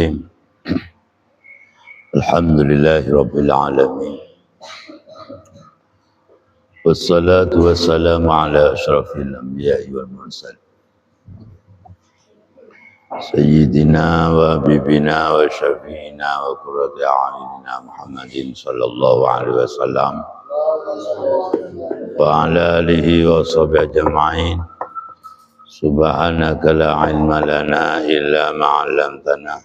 Bismillahirrahmanirrahim. Alhamdulillahirabbil alamin. Wassalatu wassalamu ala asyrafil anbiya'i wal mursalin. Sayyidina wa habibina wa syafi'ina wa qurrati a'yunina Muhammadin sallallahu alaihi wasallam wa ala alihi wa sahbihi ajma'in. Subhanaka la ilma lana illa ma 'allamtana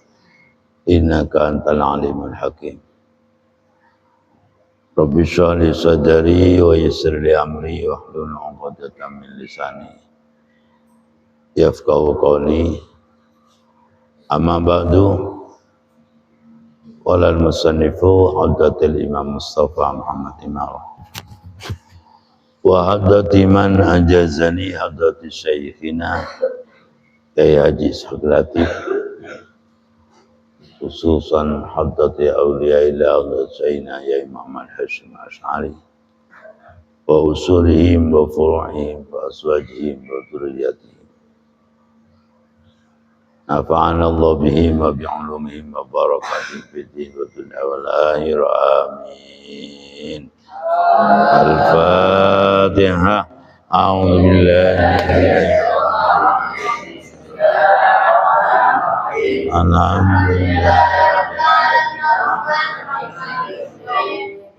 innaka antal alimul hakim. Rabbi shrah li sadri wa yassir li amri wahlul 'uqdatam min lisani yafqahu qawli. Amma ba'du. Qala al-musannifu haddatil Imam Mustafa Muhammad Imam wa haddati man ajazani haddati syekhina Kyai Haji Ishaq Latif, khususan haddati awliya ila Sayyidina Yai Muhammad Hashim Ash'ari wa usulihim wa furu'ihim wa aswajihim wa dhurriyyatihim. Nafa'ana Allah bihim wa bi'ulumihim wa barakatihim fid din wa dunya wal akhirah. Amin. Al-Fatihah. A'udzu billahi alhamdulillah.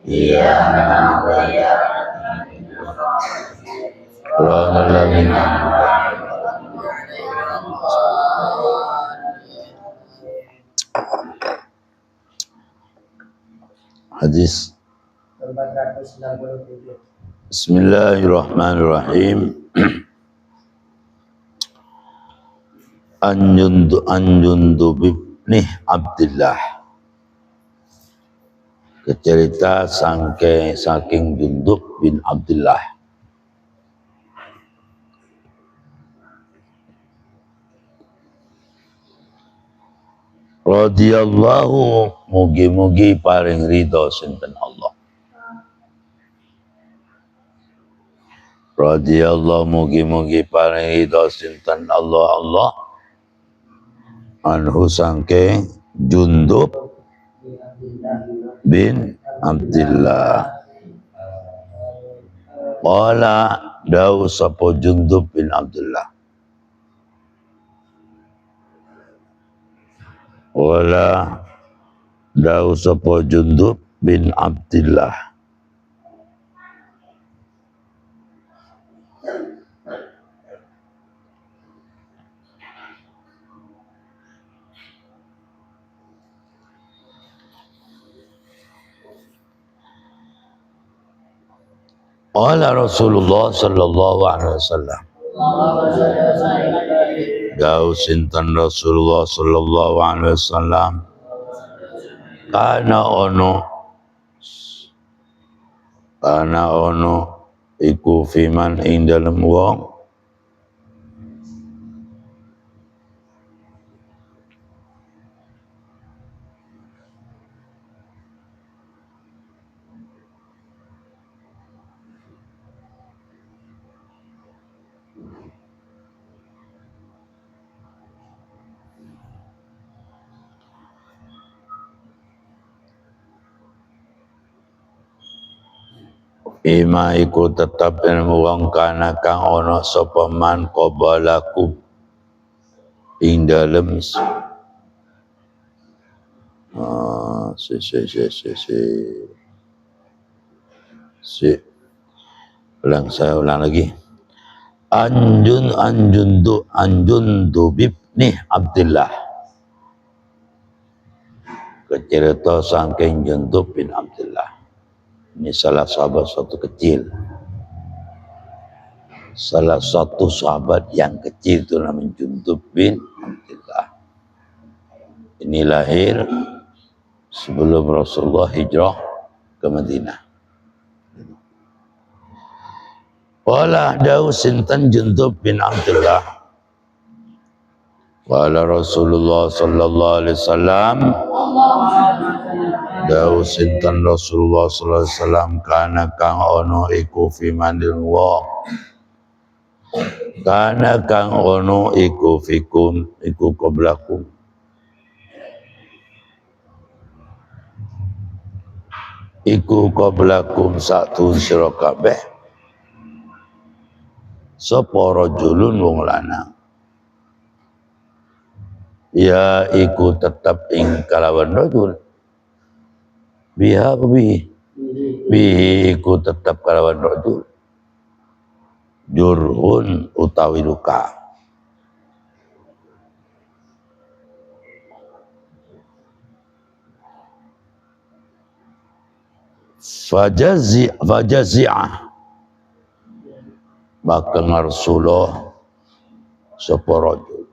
Ya Hadis. Bismillahirrahmanirrahim. Anjundub bin Abdillah. Kecerita saking Jundub bin Abdillah. Radhiyallahu, mugi-mugi paring ridho sinten Allah. Radhiyallahu, mugi-mugi paring ridho sinten Allah. Anhu sangke Jundub bin Abdillah. Qala dawu sapa Jundub bin Abdillah. Qala dawu sapa Jundub bin Abdillah. Qala Rasulullah sallallahu alaihi wasallam. Dawu sinten Rasulullah sallallahu alaihi wasallam. Kana ono iku fiman ing dalem wong ima iku tetap ilmu wong kana kang ana sapa man qabalaku ing dalem saya ulang lagi. Anjundub bin Abdillah. Kecerita saking Jundub bin Abdillah. Ini salah satu sahabat yang kecil itu namanya Jundub bin Abdillah. Ini lahir sebelum Rasulullah hijrah ke Madinah. Wala dawu sinten Jundub bin Abdillah. Wala Rasulullah sallallahu alaihi wasallam. Dawu sinten Rasulullah sallallahu alaihi wasallam kana kang ono iku fimandil wong. Kana kang ono iku fikum iku qablakum. iku qablakum satu sira kabeh sapa rajulun wong lanang ya iku tetap ing kalawan rajul biha bihi iku tetap kalawan rajul jurhun utawi luka fajazi'ah maka ngarsuloh sapa rajul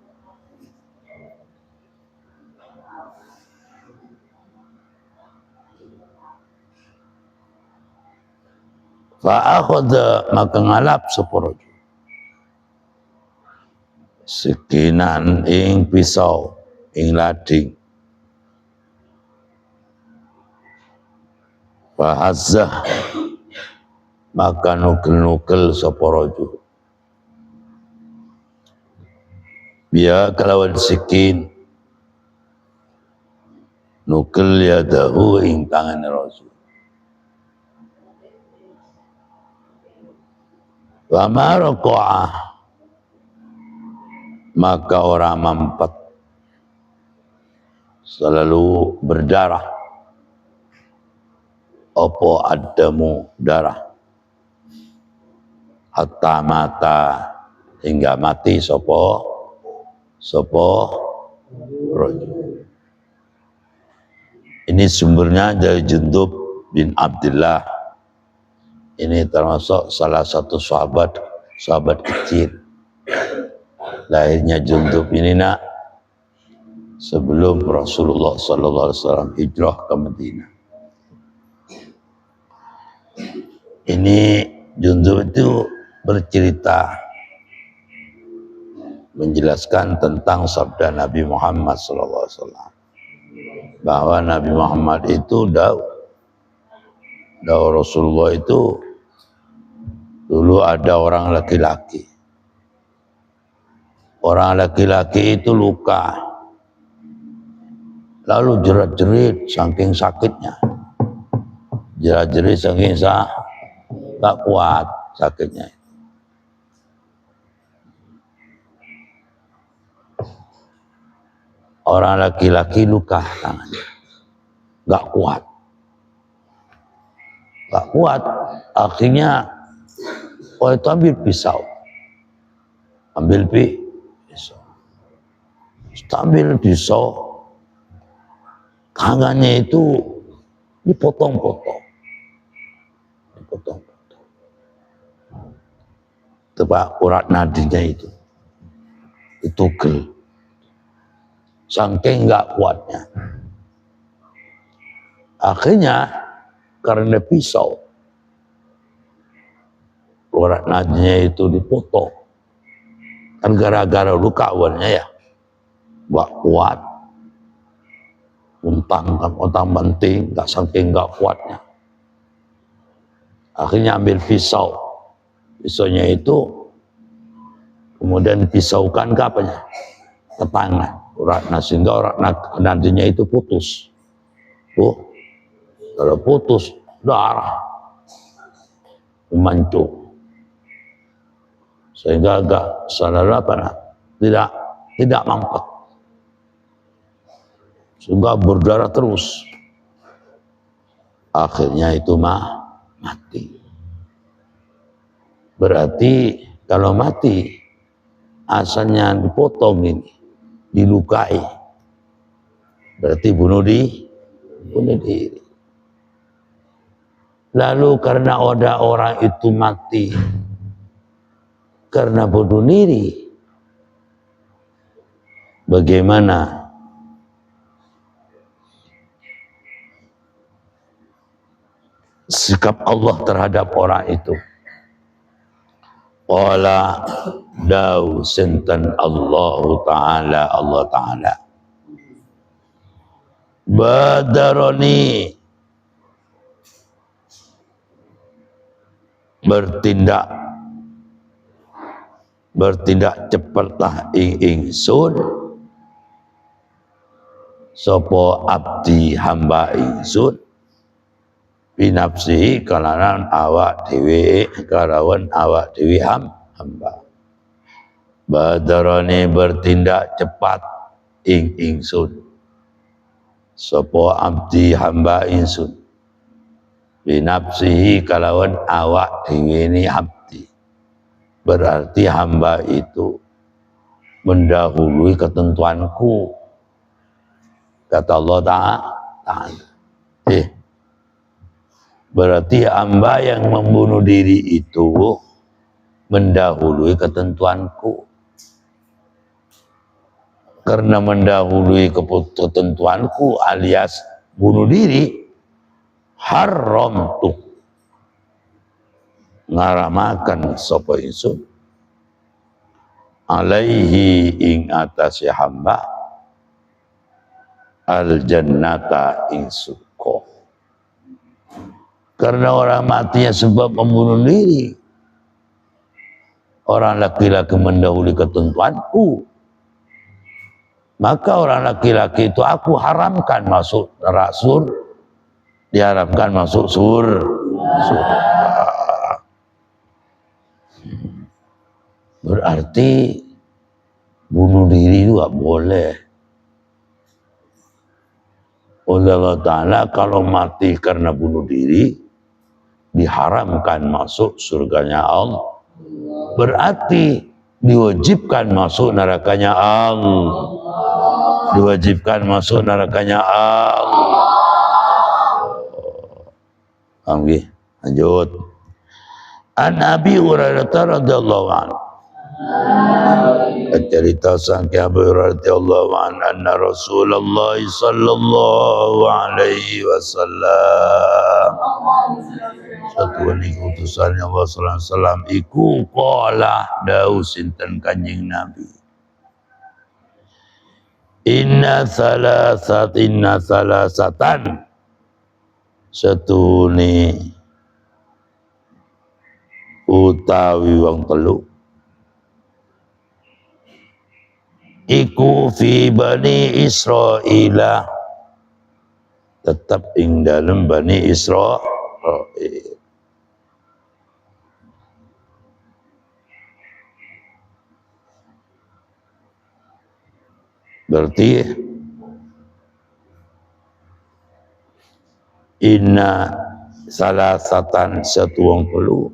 fa akhadha maka ngalap sapa rajul sekinan ing pisau ing lading fahazzah maka nukel-nukel sapa rajul biya kalawan sikin nukel yadahu ing tangan rasul wa ma raqa'ah maka orang mampet selalu berdarah opo adamu darah hatta mata hingga mati sopo rajul. Ini sumbernya dari Jundub bin Abdullah. Ini termasuk salah satu sahabat kecil. Lahirnya Jundub ini nak sebelum Rasulullah SAW hijrah ke Madinah. Ini Jundub itu bercerita menjelaskan tentang sabda Nabi Muhammad SAW bahwa Nabi Muhammad itu dakwah Rasulullah itu dulu ada orang laki-laki itu luka lalu jerat-jerit saking sakitnya saking tak kuat sakitnya. Orang laki-laki luka tangannya, gak kuat, akhirnya itu ambil pisau, tangannya itu dipotong-potong, tebak urat nadinya itu gel. Saking nggak kuatnya, akhirnya karena pisau urat nadinya itu dipotong, kan gara-gara luka awalnya ya, nggak kuat, untang banting, nggak saking nggak kuatnya, akhirnya ambil pisaunya itu kemudian pisaukan ke apanya, ke tangan. Sehingga urat nadinya itu putus. Kalau putus darah memancung sehingga agak tidak mampet sehingga berdarah terus, akhirnya itu mati. Berarti kalau mati asalnya dipotong ini, dilukai, berarti bunuh diri. Lalu karena ada orang itu mati karena bunuh diri, bagaimana sikap Allah terhadap orang itu? Qala daw sinten Allah Ta'ala badaroni bertindak cepatlah ingsun sapa abdi hamba ingsun binafsihi kalawan awak dhewe kalawan awak dhewe hamba. Badarani bertindak cepat ingsun sapa abdi hamba ingsun binafsihi kalawan awak dhewe ni abdi. Berarti hamba itu mendahului ketentuanku, kata Allah Ta'ala. Berarti hamba yang membunuh diri itu mendahului ketentuanku. Karena mendahului ketentuanku alias bunuh diri, haram tuh ngaramakan sapa ingsun alaihi ing atase hamba al jannata ing surga. Karena orang matinya sebab membunuh diri, orang laki-laki mendahului ketentuanku, maka orang laki-laki itu aku haramkan masuk neraka, diharamkan masuk surga. Berarti bunuh diri itu gak boleh. Oleh Allah Ta'ala kalau mati karena bunuh diri diharamkan masuk surganya Allah. Berarti diwajibkan masuk nerakanya Allah. Diwajibkan masuk nerakanya Allah. Amin. Lanjut. An Abi Hurairah radhiyallahu anhu. Cerita sangka Abu Hurairah radhiyallahu anhu anna Rasulullah sallallahu alaihi wasallam satu utusan Allah sallallahu alaihi wasallam iku qala dawuh sinten Kanjeng Nabi inna salasatan setune utawi wong telu iku fi Bani Israila tetap ing dalam Bani Israil. Berarti inna salasatan satu wong telu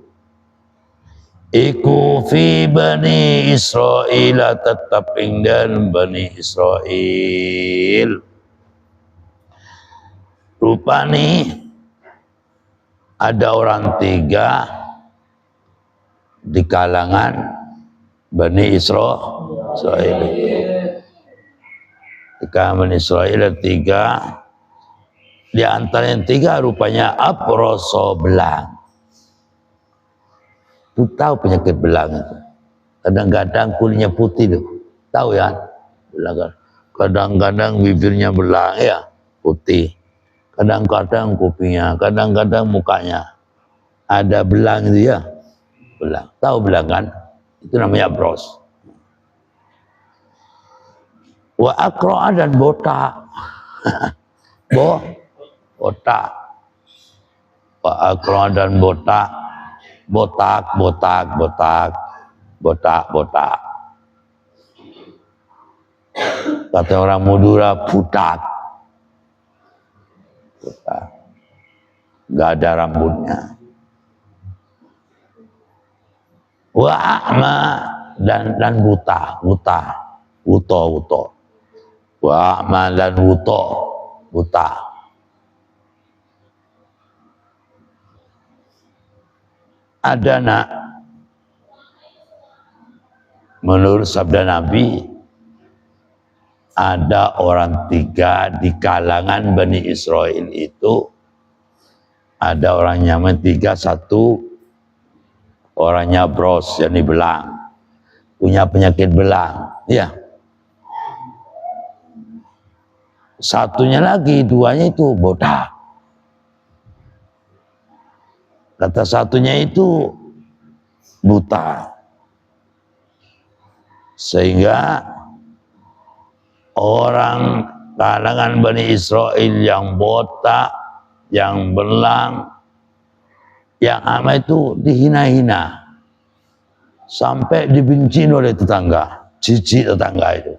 iku fi Bani Israil tetap ing dalam Bani Israil. Rupane ada orang tiga di kalangan Bani Israil. Di kalangan Bani Israil tiga, di antara yang tiga rupanya aproso belang. Tuh tahu penyakit belang itu. Kadang-kadang kulitnya putih tuh. Tahu ya? Belang. Kadang-kadang bibirnya belang ya, putih. Kadang-kadang kupingnya, kadang-kadang mukanya. Ada belang itu ya. Belang. Tahu belang kan? Itu namanya bros. Wa akro'a dan botak. Botak. Wa akro'a dan botak. Botak. Kata orang Madura butak. Gak ada rambutnya. Wa a'ma dan buta. Wa a'ma dan buta. Ada nak menurut sabda Nabi ada orang tiga di kalangan Bani Israil itu ada orangnya tiga, satu orangnya bros yang belang punya penyakit belang ya, satunya lagi duanya itu botak. Kata satunya itu buta. Sehingga orang kalangan Bani Israil yang botak, yang belang, Yang amat itu dihina-hina sampai dibenci oleh tetangga, jijik tetangga itu.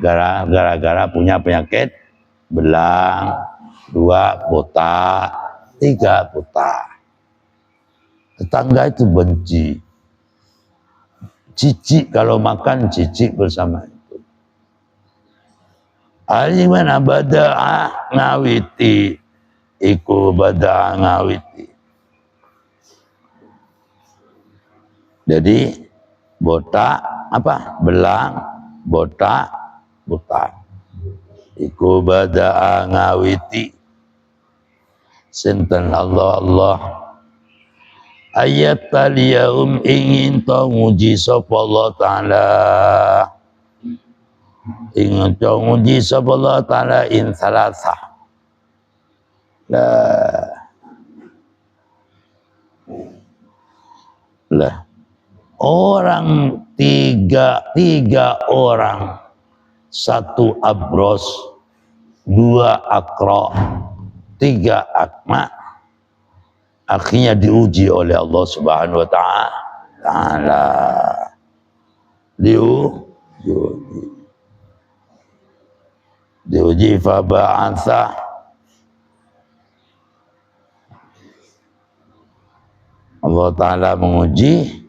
Gara-gara punya penyakit belang, 2 botak, 3 botak. Tetangga itu benci, jijik kalau makan, jijik bersama itu. Alimana bada'a ngawiti, iku bada'a ngawiti. Jadi botak apa? Belang, botak, botak. Iku bada'a ngawiti. Sinten Allah ayat taliyahum ingin to nguji sapa Allah Ta'ala, ingin to nguji sapa Allah Ta'ala in salasa lah orang tiga orang, 1 abros, 2 akra, 3 akma, akhirnya diuji oleh Allah Subhanahu wa Ta'ala. Diuji faba'atha, Allah Ta'ala menguji,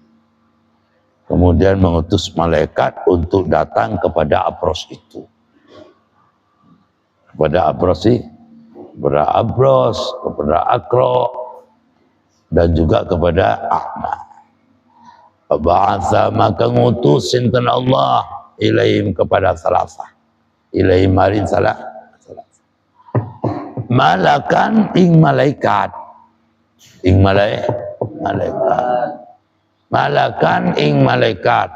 kemudian mengutus malaikat untuk datang kepada abros itu. Kepada abros kepada abros, kepada akro, dan juga kepada ahmad. Ba'atha maka ngutus sinten Allah ilaihim kepada salasa. Ilaihim marin salasa. Malakan ing malaikat. Ing malaikat. Malakan ing malaikat.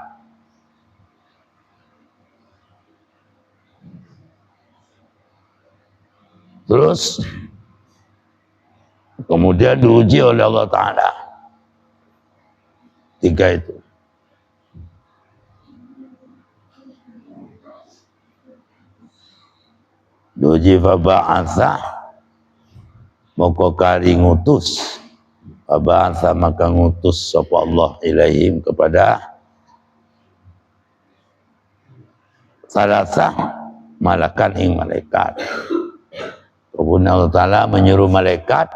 Terus kemudian diuji oleh Allah Ta'ala. 3 itu. Diuji faba'atha, maka kali ngutus. Faba'atha maka ngutus sapa Allah ilaihim kepada salasa malakan ing malaikat. Kemudian Allah Ta'ala menyuruh malaikat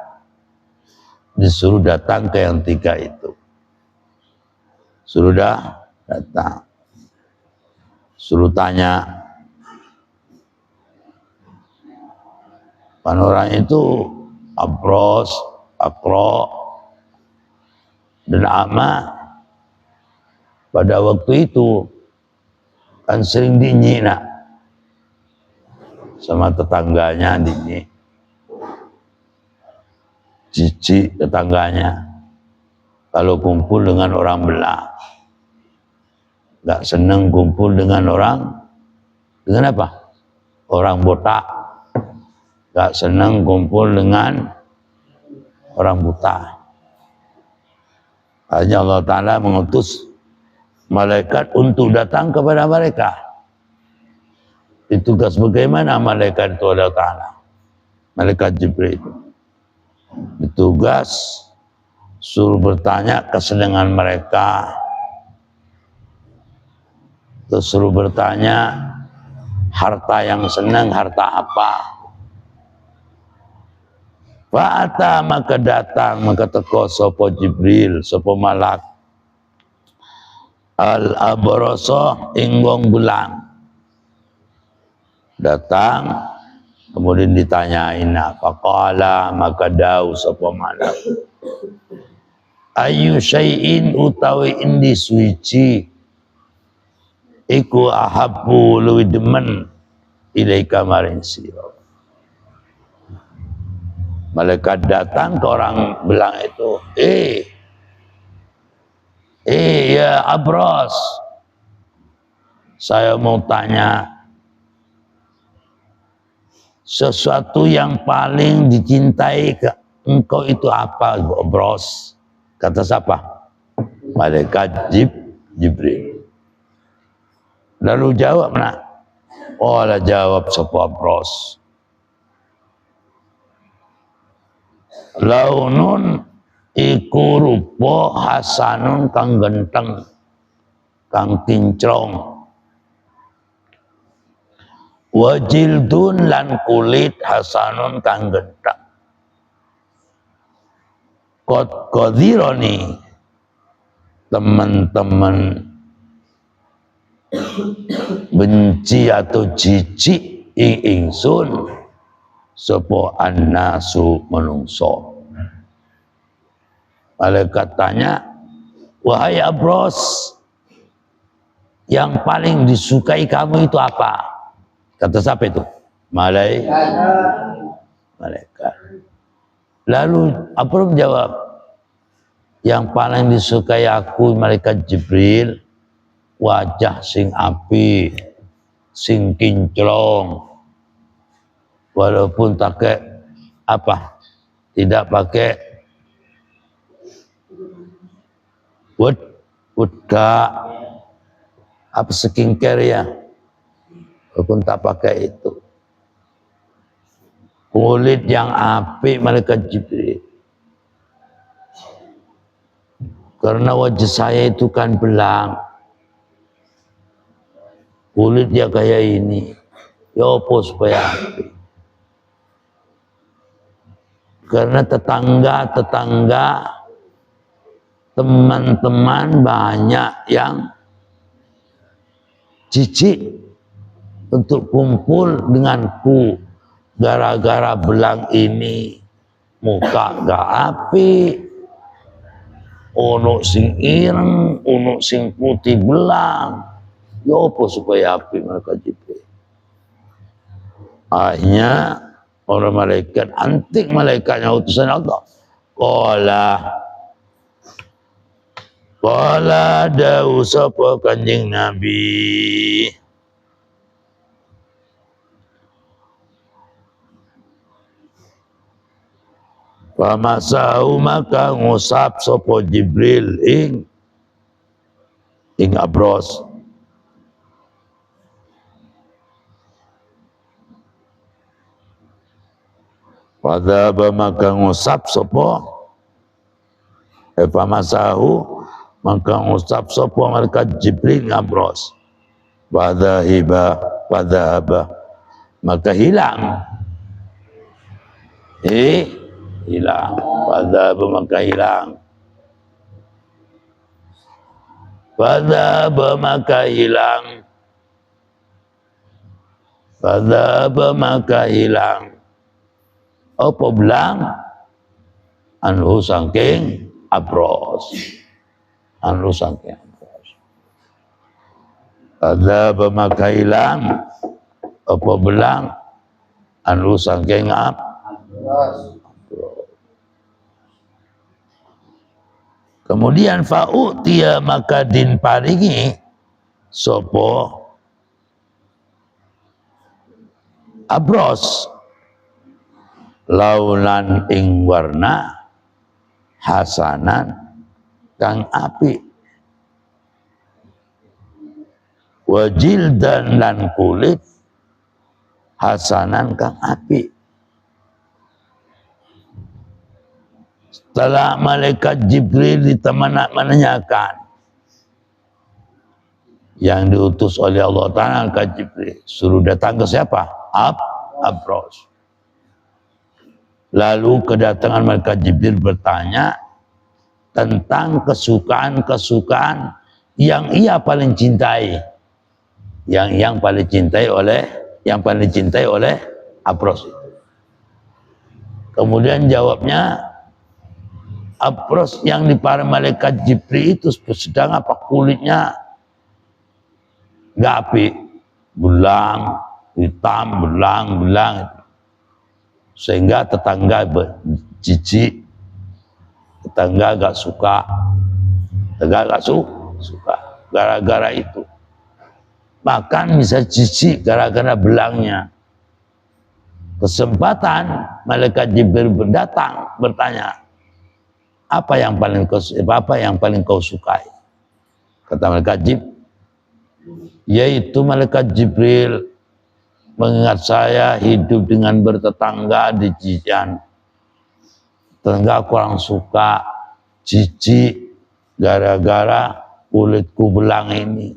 disuruh datang ke yang 3 itu. Suruh datang. Suruh tanya. Kan orang itu abros, akro, dan ama pada waktu itu kan sering dinyina sama tetangganya, dinyik. Jijik tetangganya kalau kumpul dengan orang belah. Gak seneng kumpul dengan apa? Orang botak. Gak seneng kumpul dengan orang buta. Hanya Allah Ta'ala mengutus malaikat untuk datang kepada mereka. Ditugas bagaimana malaikat itu Allah Ta'ala? Malaikat Jibril itu ditugas suruh bertanya kesenangan mereka, terus suruh bertanya harta yang senang, harta apa. Fa'ata maka datang, maka teko sopo Jibril, sopo malak al-abroso inggong belang. Datang, kemudian ditanyain, faqala maka dawu sopo malak, ayu syai'in utawi indi suici iku ahabbu luwi demen ilaika maring sira. Malaikat datang ke orang belang itu, ya abros, saya mau tanya sesuatu yang paling dicintai ke engkau itu apa, abros? Kata siapa? Malaikat Jibril. Lalu jawab nak, jawab sapa abros, launun iku rupa hasanun kang genteng, kang kinclong. Wajildun lan kulit hasanun kang genteng. Qadironi teman-teman benci atau jijik ingsun sapa annasu menungso. Malaikat tanya, wahai Abros, yang paling disukai kamu itu apa? Kata siapa itu? Malaikat. Lalu Abros menjawab, yang paling disukai aku malaikat Jibril, wajah sing api, sing kinclong, walaupun pakai apa? Tidak pakai wedak apa skincare ya, walaupun tak pakai itu. Kulit yang api malaikat Jibril. Karena wajah saya itu kan belang, kulit dia kayak ini, ya apa supaya api? Karena tetangga-tetangga, teman-teman banyak yang jijik untuk kumpul denganku gara-gara belang ini. Muka gak api, ono sing ireng, ono sing putih belang. Ya apa supaya api mereka Jibril? Akhirnya orang malaikat, antik malaikatnya utusan Allah. Qala dawu sapa Kanjeng Nabi, pamasahu maka ngusap sapa Jibril ing Abros. Wadhaba maka ngusap sapa pamasahu maka ngusap sapa malaikat Jibril ing Abros. Wadhaba maka hilang. Hilang. Wadhaba maka hilang. Wadhaba maka hilang. Wadhaba maka hilang. Apa belang? Anhu saking Abros. Anhu saking Abros. Wadhaba maka hilang. Apa belang? Anhu saking Abros. Kemudian fa'utiya maka din paringi sopo Abros launan ing warna hasanan kang api, wajildan lan kulit hasanan kang api. Setelah malaikat Jibril menanyakan, yang diutus oleh Allah Ta'ala malaikat Jibril suruh datang ke siapa? Abros. Lalu kedatangan malaikat Jibril bertanya tentang kesukaan-kesukaan yang ia paling cintai, yang paling cintai oleh Abros. Kemudian jawabnya, Abros yang diparai malaikat Jibril itu sedang apa? Kulitnya gak api, belang, hitam, belang, sehingga tetangga jijik, tetangga gak suka, gara-gara itu. Bahkan bisa jijik gara-gara belangnya. Kesempatan malaikat Jibril bertanya, apa yang paling kau sukai? Kata malaikat Jibril, yaitu malaikat Jibril mengingat saya hidup dengan bertetangga di Jijan, tetangga kurang suka, jijik gara-gara kulitku belang ini.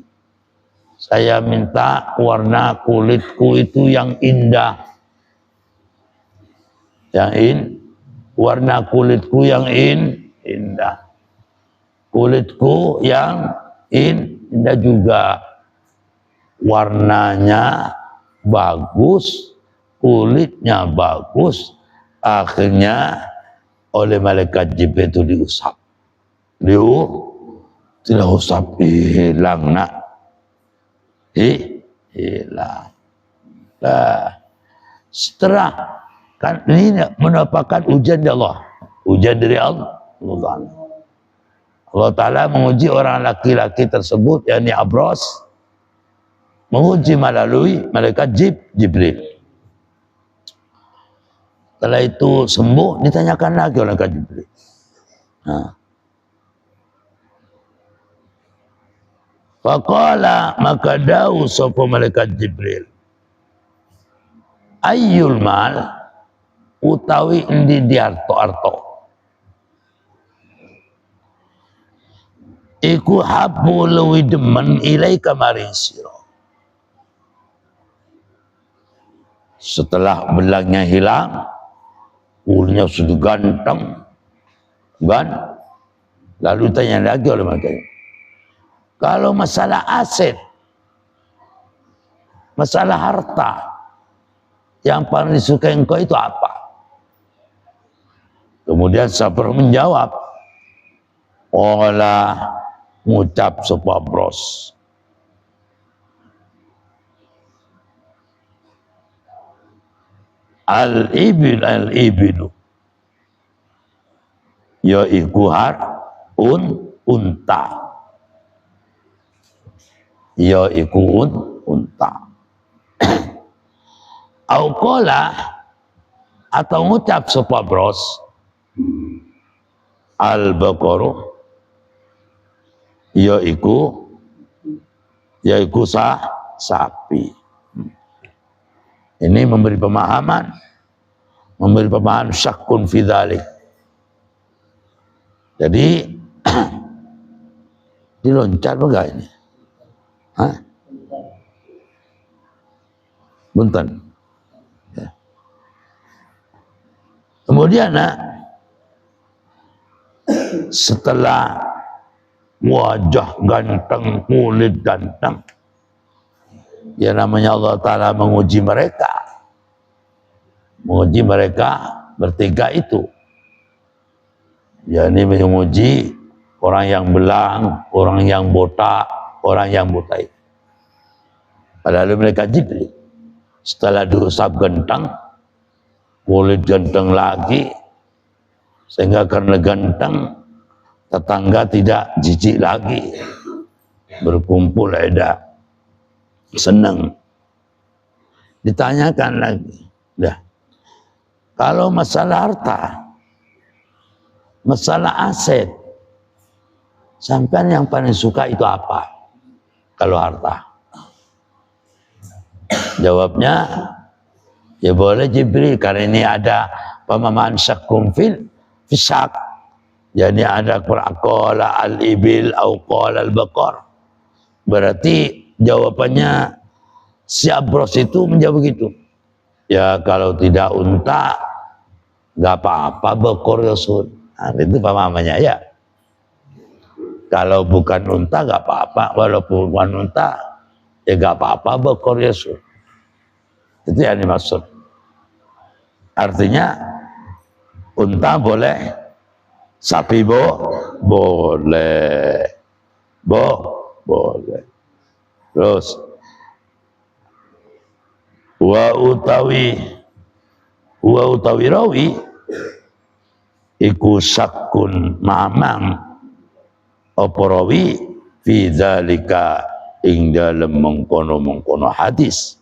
Saya minta warna kulitku itu yang indah. Warna kulitku yang indah. Kulitku yang indah juga. Warnanya bagus, kulitnya bagus. Akhirnya oleh malaikat Jibril itu diusap. Tidak usap, hilang nak. Hilang. Nah, setelah kan ini merupakan ujian dari Allah. Ujian dari Allah. Allah Ta'ala menguji orang laki-laki tersebut, yakni Abras, menguji melalui malaikat Jibril. Setelah itu sembuh, ditanyakan lagi oleh malaikat Jibril. Faqala, maka dawu sapa malaikat Jibril, ayyul mal, utawi endi diarto-arto, iku habbu luwi demen ilaika maring sira. Setelah belangnya hilang, kulitnya sudah ganteng, kan? Lalu tanya lagi oleh mereka, kalau masalah aset, masalah harta, yang paling disukai engkau itu apa? Kemudian Sabar menjawab, olah ngucap sapa Bros, al-ibilu yaiku unta, yaiku unta. Auqala, atau ngucap sapa Bros, al-baqaru yaiku sapi. Ini memberi pemahaman syakun fi dzalik. Jadi diloncat enggak ini? Bunten. Ya. Kemudian setelah wajah ganteng, kulit ganteng, ya namanya Allah Ta'ala menguji mereka bertiga itu, ya ini menguji orang yang belang, orang yang botak, orang yang buta. Padahal mereka Jibril setelah diusap ganteng, kulit ganteng lagi, sehingga karena ganteng tetangga tidak jijik lagi, berkumpul ada senang. Ditanyakan lagi, dah, kalau masalah harta, masalah aset, sampean yang paling suka itu apa kalau harta? Jawabnya, ya boleh Jibril, karena ini ada pemahaman syakum fisyak, jadi ada qala al-ibil au qala al-baqar. Berarti jawabannya si Abros itu menjawab begitu. Ya kalau tidak unta, nggak apa-apa, bakor ya sun. Nah, itu pemahamannya ya. Kalau bukan unta nggak apa-apa, walaupun bukan unta, ya nggak apa-apa, bakor ya sun. Itu yang dimaksud. Artinya unta boleh, sapi boleh, boleh. Terus wa utawi rawi iku sakun mamang apa rawi fi dzalika ing dalem mengkono hadis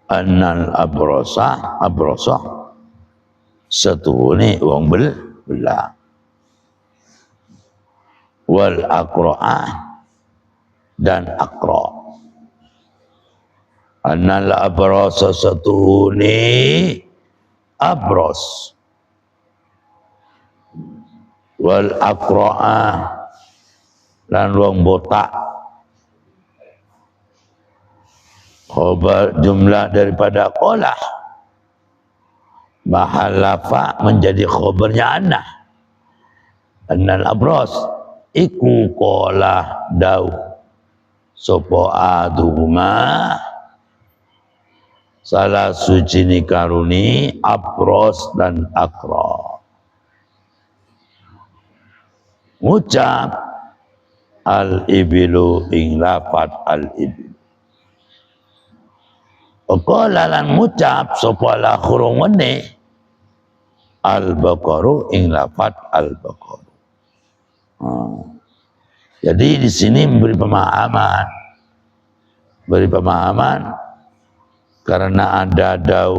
annal abrasa setuhune wong belang wal aqra'ah dan aqra'. Annal abrasa setuhune abros wal aqra'a lan wong botak. Khobar jumlah daripada qolah mahalafa menjadi khobarnya annal abros iku qolah dau sopo aduma salah suci ni karuni abros dan akra ngucap al ibilu ing lafat al ibil qala lan ngucap sapa la khurung wene al baqaru ing lafat al baqaru. Jadi di sini memberi pemahaman karena ada dau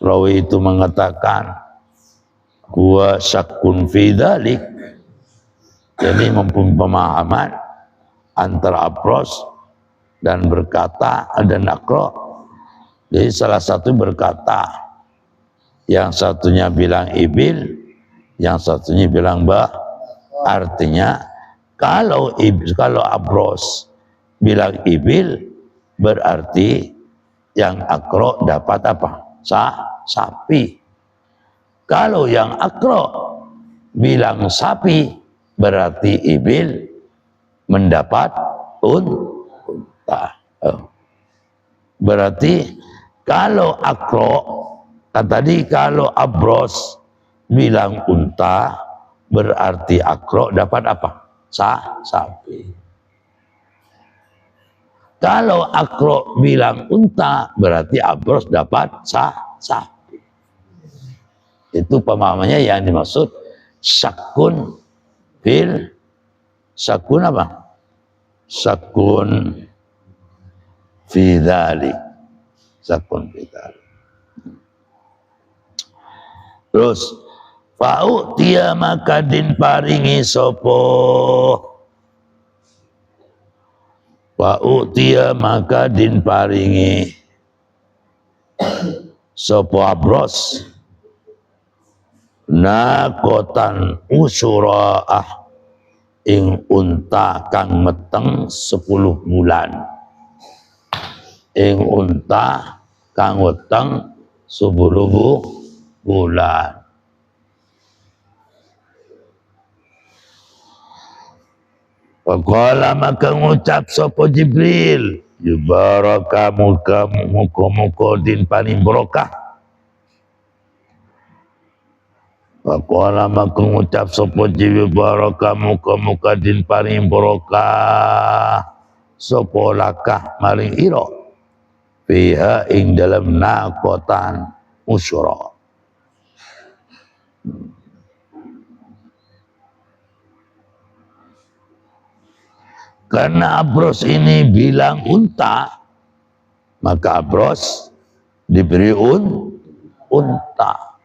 rawi itu mengatakan huwa syakkun fi dzalik. Jadi mempunyai pemahaman antara abros dan berkata ada nakro. Jadi salah satu berkata, yang satunya bilang ibil, yang satunya bilang bah. Artinya kalau abros bilang ibil berarti yang akro dapat apa? Sapi. Kalau yang akro bilang sapi berarti ibil mendapat unta. Berarti kalau akro, tadi kalau abros bilang unta, berarti akro dapat apa? Sapi. Kalau akro bilang unta, berarti abros dapat sapi. Itu pemahamannya yang dimaksud syakun apa? Syakun fi dzalik. Syakun fi dzalik. Terus fa'u'tiya maka din paringi sopo fa'u'tiya maka din paringi sopo abros nakotan usura'ah ing unta kang meteng 10 bulan ing unta kang weteng 10 bulan. Faqala maka ngucap sapa Jibril, yubaraka muka din paling barokah. Faqala maka ngucap sapa Jibril, baraka muka din paling barokah. Sapa lakah maring ira fiha ing dalam nakotan usyra. Karena abros ini bilang unta, maka abros diberi unta.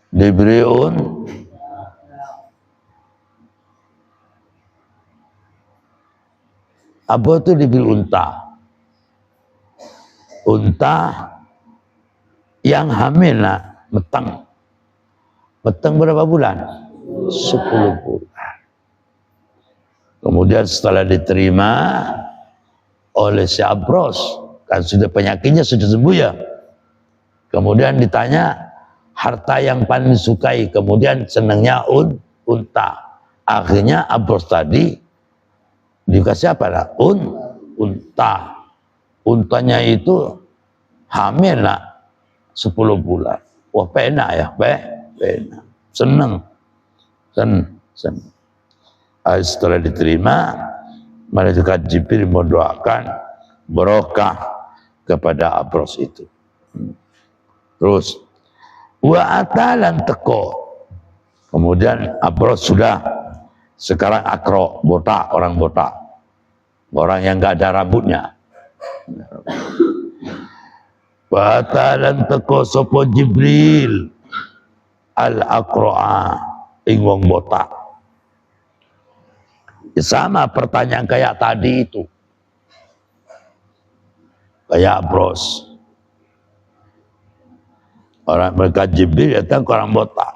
Diberi apa itu diberi unta? Unta yang hamil lah, meteng. Meteng berapa bulan? 10 bulan. Kemudian setelah diterima oleh si abros, kan sudah penyakitnya sudah sembuh ya. Kemudian ditanya harta yang paling disukai, kemudian senangnya unta. Akhirnya abros tadi dikasih apa lah? Unta. Untanya itu hamil lah 10 bulan. Wah penak ya, penak. Senang. Setelah diterima, malaikat Jibril mendoakan barokah kepada abros itu. Terus wa atalan teko. Kemudian abros sudah sekarang akro, botak, orang botak. Orang yang enggak ada rambutnya. Wa atalan teko sapa Jibril al-aqra'a ing wong botak. Sama pertanyaan kayak tadi itu. Kayak abros. Orang malaikat Jibril datang ke orang botak.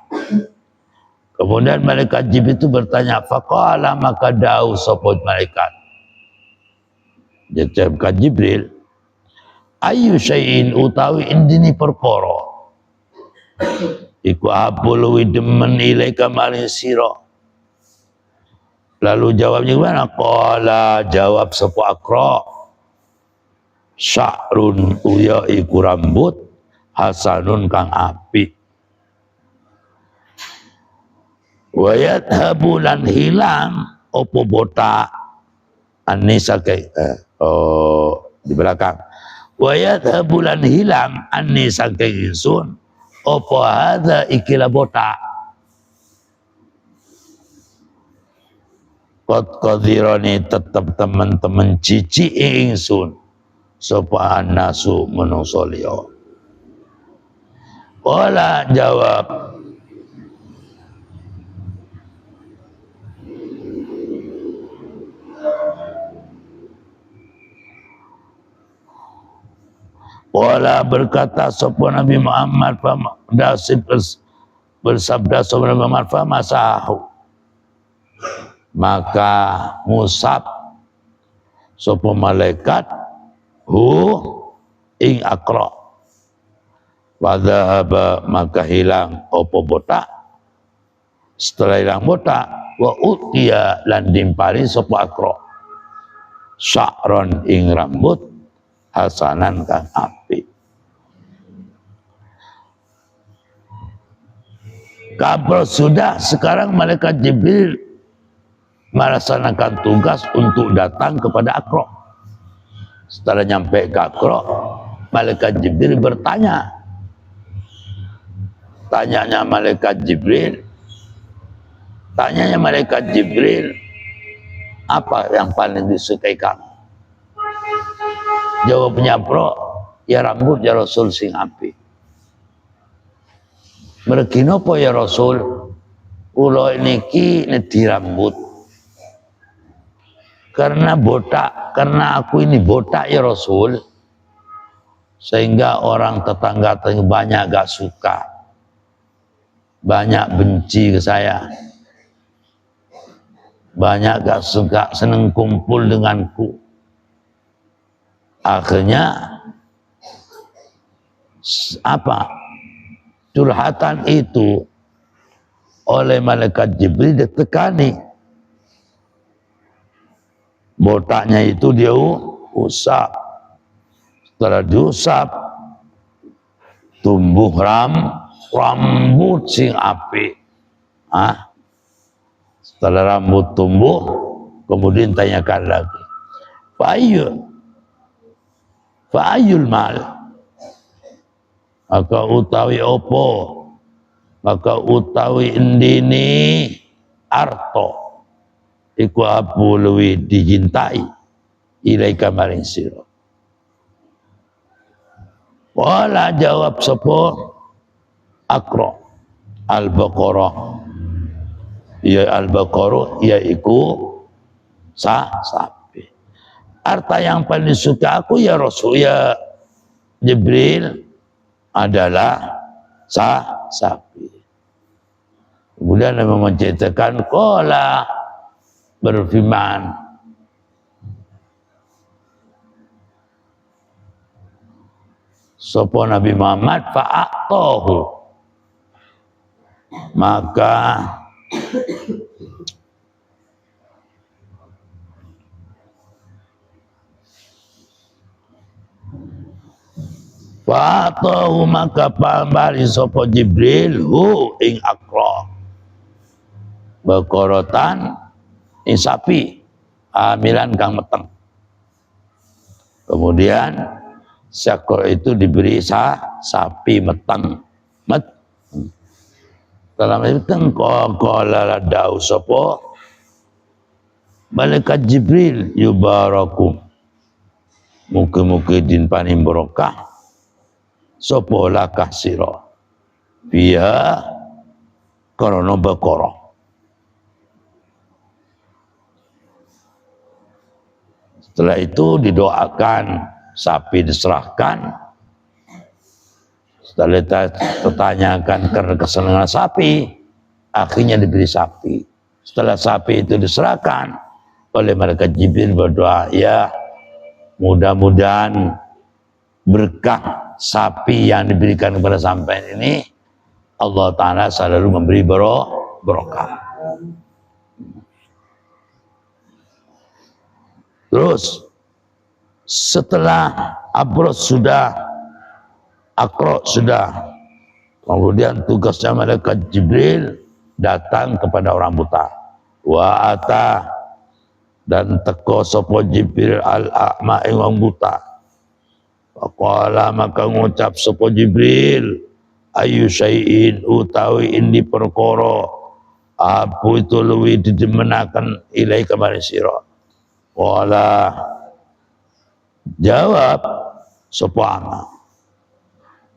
Kemudian malaikat Jibril itu bertanya, faqala, maka da'u sapa malaikat. Jadi malaikat Jibril, ayu syai'in utawi indini perkara. Iku abul widemen ilaika maring sira. Lalu jawabnya gimana? Qala, jawab sapa Aqra, sya'run uya iku rambut hasanun kang apik. Wa yadhabu lan hilang opo botak anisa di belakang. Wa yadhabu lan hilang anisa ingsun opo hadza ikilah botak. Qad qadirani tetep teman-teman cici ingsun sapa anasu menungso liya. Qala jawab Wala berkata sapa Nabi Muhammad bersabda sapa Nabi Muhammad famasahu, maka ngusap sapa malaikat ing Aqra. Wadhaba, maka hilang opo botak. Setelah hilang botak, wa utiya lan dimpari sapa Aqra sya'ron ing rambut hasanan kang apik. Kabar sudah, sekarang malaikat Jibril melaksanakan tugas untuk datang kepada Aqra. Setelah nyampe ke Aqra, malaikat Jibril bertanya. Tanyanya malaikat Jibril, apa yang paling disukai kamu? Jawabnya Aqra, ya rambut ya Rasul sing apik. Mergi napa ya Rasul? Kula niki nedhi rambut. Karena aku ini botak ya Rasul. Sehingga orang tetangga banyak gak suka. Banyak benci ke saya. Banyak gak suka, seneng kumpul denganku. Akhirnya curhatan itu oleh malaikat Jibril ditekani. Botaknya itu dia usap. Setelah diusap, tumbuh rambut sing apik. Setelah rambut tumbuh, kemudian tanyakan lagi, fa'ayul mal, maka utawi opo, maka utawi endini arto iku abu luwi dijintai ilaika maring sira. Wala jawab sapa Aqra, Al-Baqarah, ya Al-Baqarah yaiku sapi. Harta yang paling suka aku ya Rasul ya Jibril adalah sapi. Kemudian Nabi menceritakan qala, berfirman, sapa Nabi Muhammad fa'aqtahu, maka pambali sapa Jibril ing Aqra Baqaratan ing sapi amilan kang meteng. Kemudian Syakor itu diberi sapi meteng. Dalam itu qala da'u sapa malaikat Jibril, yubarakum, mugi-mugi din paning barokah sapa lakah sira biya karana Baqarah. Setelah itu didoakan, sapi diserahkan. Setelah ditanyakan karena kesenangan sapi, akhirnya diberi sapi. Setelah sapi itu diserahkan oleh malaikat Jibril, berdoa, ya mudah-mudahan berkah sapi yang diberikan kepada sampean ini Allah Ta'ala selalu memberi barokah. Terus setelah Aqra sudah, kemudian tugasnya malaikat Jibril datang kepada orang buta. Wa ata, dan teko sapa Jibril al-a'ma ing wong buta. Faqala, maka ngucap sapa Jibril, ayu syai'in utawi indi perkara apa itu luwi didemenaken ilai kemarin sira. Qala, jawab sapa ama,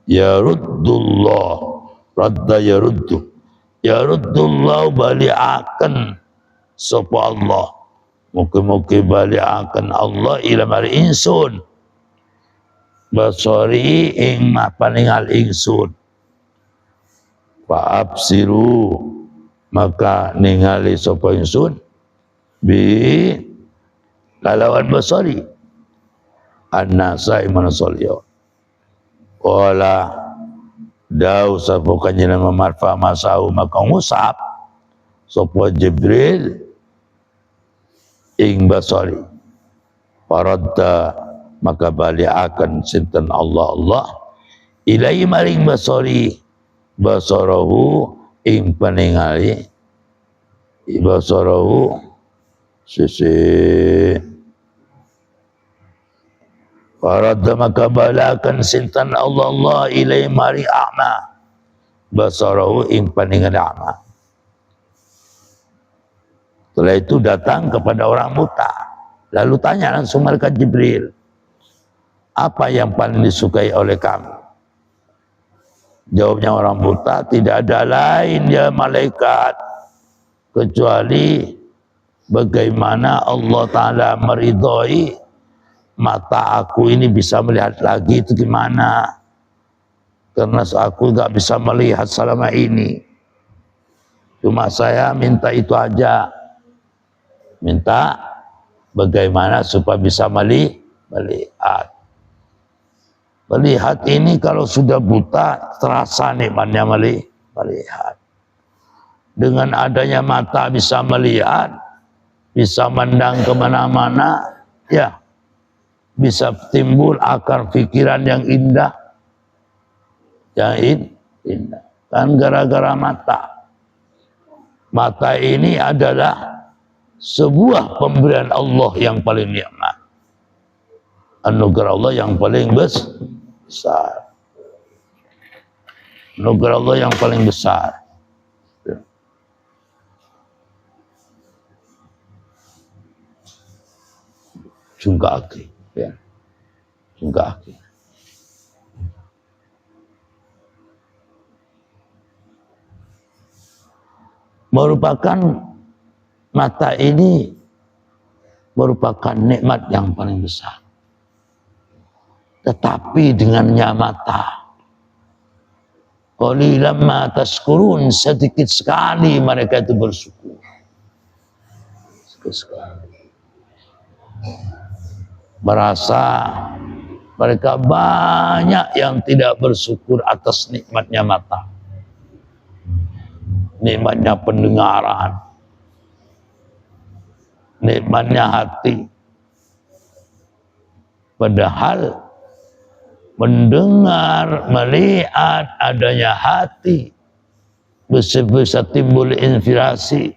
ya ruddullah, radda ya ruddullah, baliaken sapa Allah, mugi-mugi baliaken Allah ila mari ingsun basori ing paningal ingsun. Fa absiru, maka ningali sapa ingsun bi kalawan basori annasa iman solio. Qala, dau sapa kanjeng marfa masau, maka ngusap sapa Jibril ing basori. Faradda, maka baliaken sinten Allah ilai maring basori, basarahu ing paningali basarahu sisi. Faradda, maka balakan sintan Allah ilai mari a'ma basarahu ing paningal a'ma. Setelah itu datang kepada orang buta, lalu tanya langsung malaikat Jibril, apa yang paling disukai oleh kamu? Jawabnya orang buta, tidak ada lain ya malaikat kecuali bagaimana Allah Ta'ala meridhoi mata aku ini bisa melihat lagi, itu gimana? Karena aku nggak bisa melihat selama ini. Cuma saya minta itu aja, minta bagaimana supaya bisa melihat. Melihat ini kalau sudah buta terasa nikmatnya melihat. Dengan adanya mata bisa melihat, bisa mandang kemana-mana, ya bisa timbul akar pikiran yang indah, indah. Kan gara-gara mata. Mata ini adalah sebuah pemberian Allah yang paling nikmat, anugerah Allah yang paling besar, anugerah Allah yang paling besar. Sungkaki, ya, sungkaki. Merupakan mata ini merupakan nikmat yang paling besar. Tetapi dengannya mata, qalilan ma tashkurun, sedikit sekali mereka itu bersyukur. Sedikit sekali. Merasa mereka banyak yang tidak bersyukur atas nikmatnya mata, nikmatnya pendengaran, nikmatnya hati. Padahal mendengar, melihat, adanya hati bisa timbul inspirasi.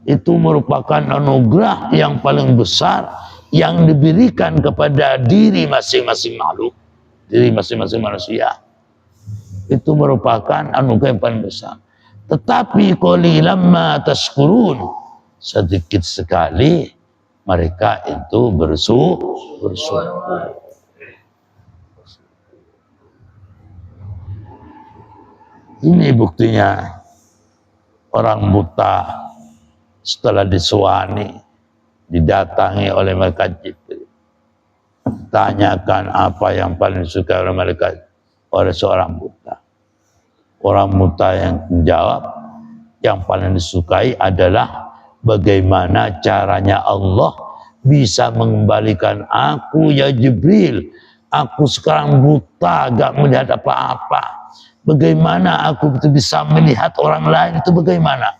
Itu merupakan anugerah yang paling besar yang diberikan kepada diri masing-masing makhluk, diri masing-masing manusia. Itu merupakan anugerah yang paling besar. Tetapi qalilan ma tashkurun, sedikit sekali mereka itu bersyukur. Ini buktinya orang buta setelah disuani, didatangi oleh malaikat Jibril, tanyakan apa yang paling disukai oleh malaikat oleh seorang buta. Orang buta yang menjawab, yang paling disukai adalah bagaimana caranya Allah bisa mengembalikan aku ya Jibril. Aku sekarang buta, gak melihat apa-apa. Bagaimana aku bisa melihat orang lain itu bagaimana?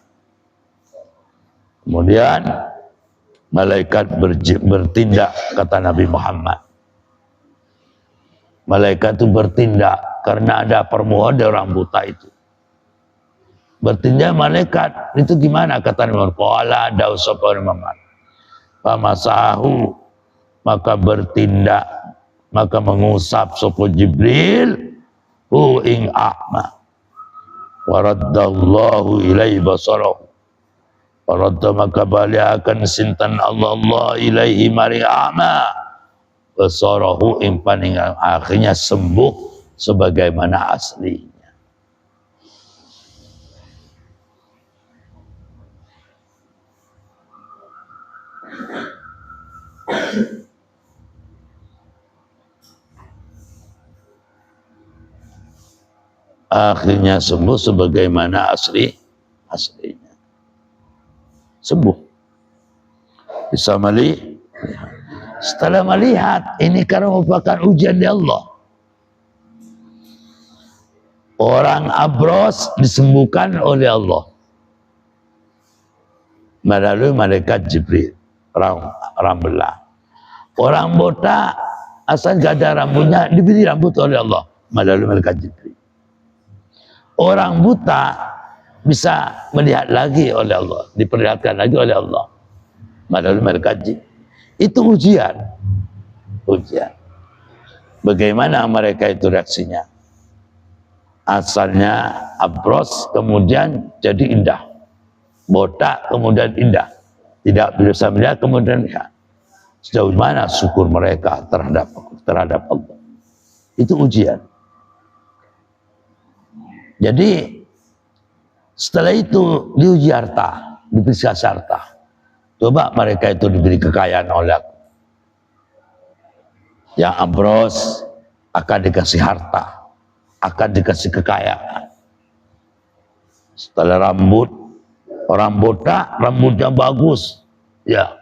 Kemudian malaikat bertindak, kata Nabi Muhammad. Malaikat itu bertindak karena ada permohonan dari orang buta itu. Bertindak malaikat itu gimana, kata Nabi Muhammad? Qala dausapa Muhammad. Famasahu, maka bertindak, maka mengusap sapa Jibril hu ing a'ma. Waraddallahu ilaihi basarahu. Waradda maka baliakan sintan Allah ilaihi mari a'ma. Basarahu ing paningal, akhirnya sembuh sebagaimana aslinya. Akhirnya sembuh sebagaimana aslinya. Sembuh. Bisa melihat. Setelah melihat, ini karena merupakan ujian dari Allah. Orang abros disembuhkan oleh Allah melalui malaikat Jibril, orang belah. Orang botak asal gak ada rambutnya diberi rambut oleh Allah melalui malaikat Jibril. Orang buta bisa melihat lagi oleh Allah, diperlihatkan lagi oleh Allah melalui malaikat Jibril. Itu ujian. Bagaimana mereka itu reaksinya? Asalnya abros, kemudian jadi indah. Botak, kemudian indah. Tidak bisa melihat, kemudian lihat. Sejauh mana syukur mereka terhadap Allah. Itu ujian. Jadi setelah itu diuji harta, diberi harta. Coba mereka itu diberi kekayaan oleh aku. Yang abros akan dikasih harta, akan dikasih kekayaan. Setelah rambut, orang botak rambutnya bagus, ya.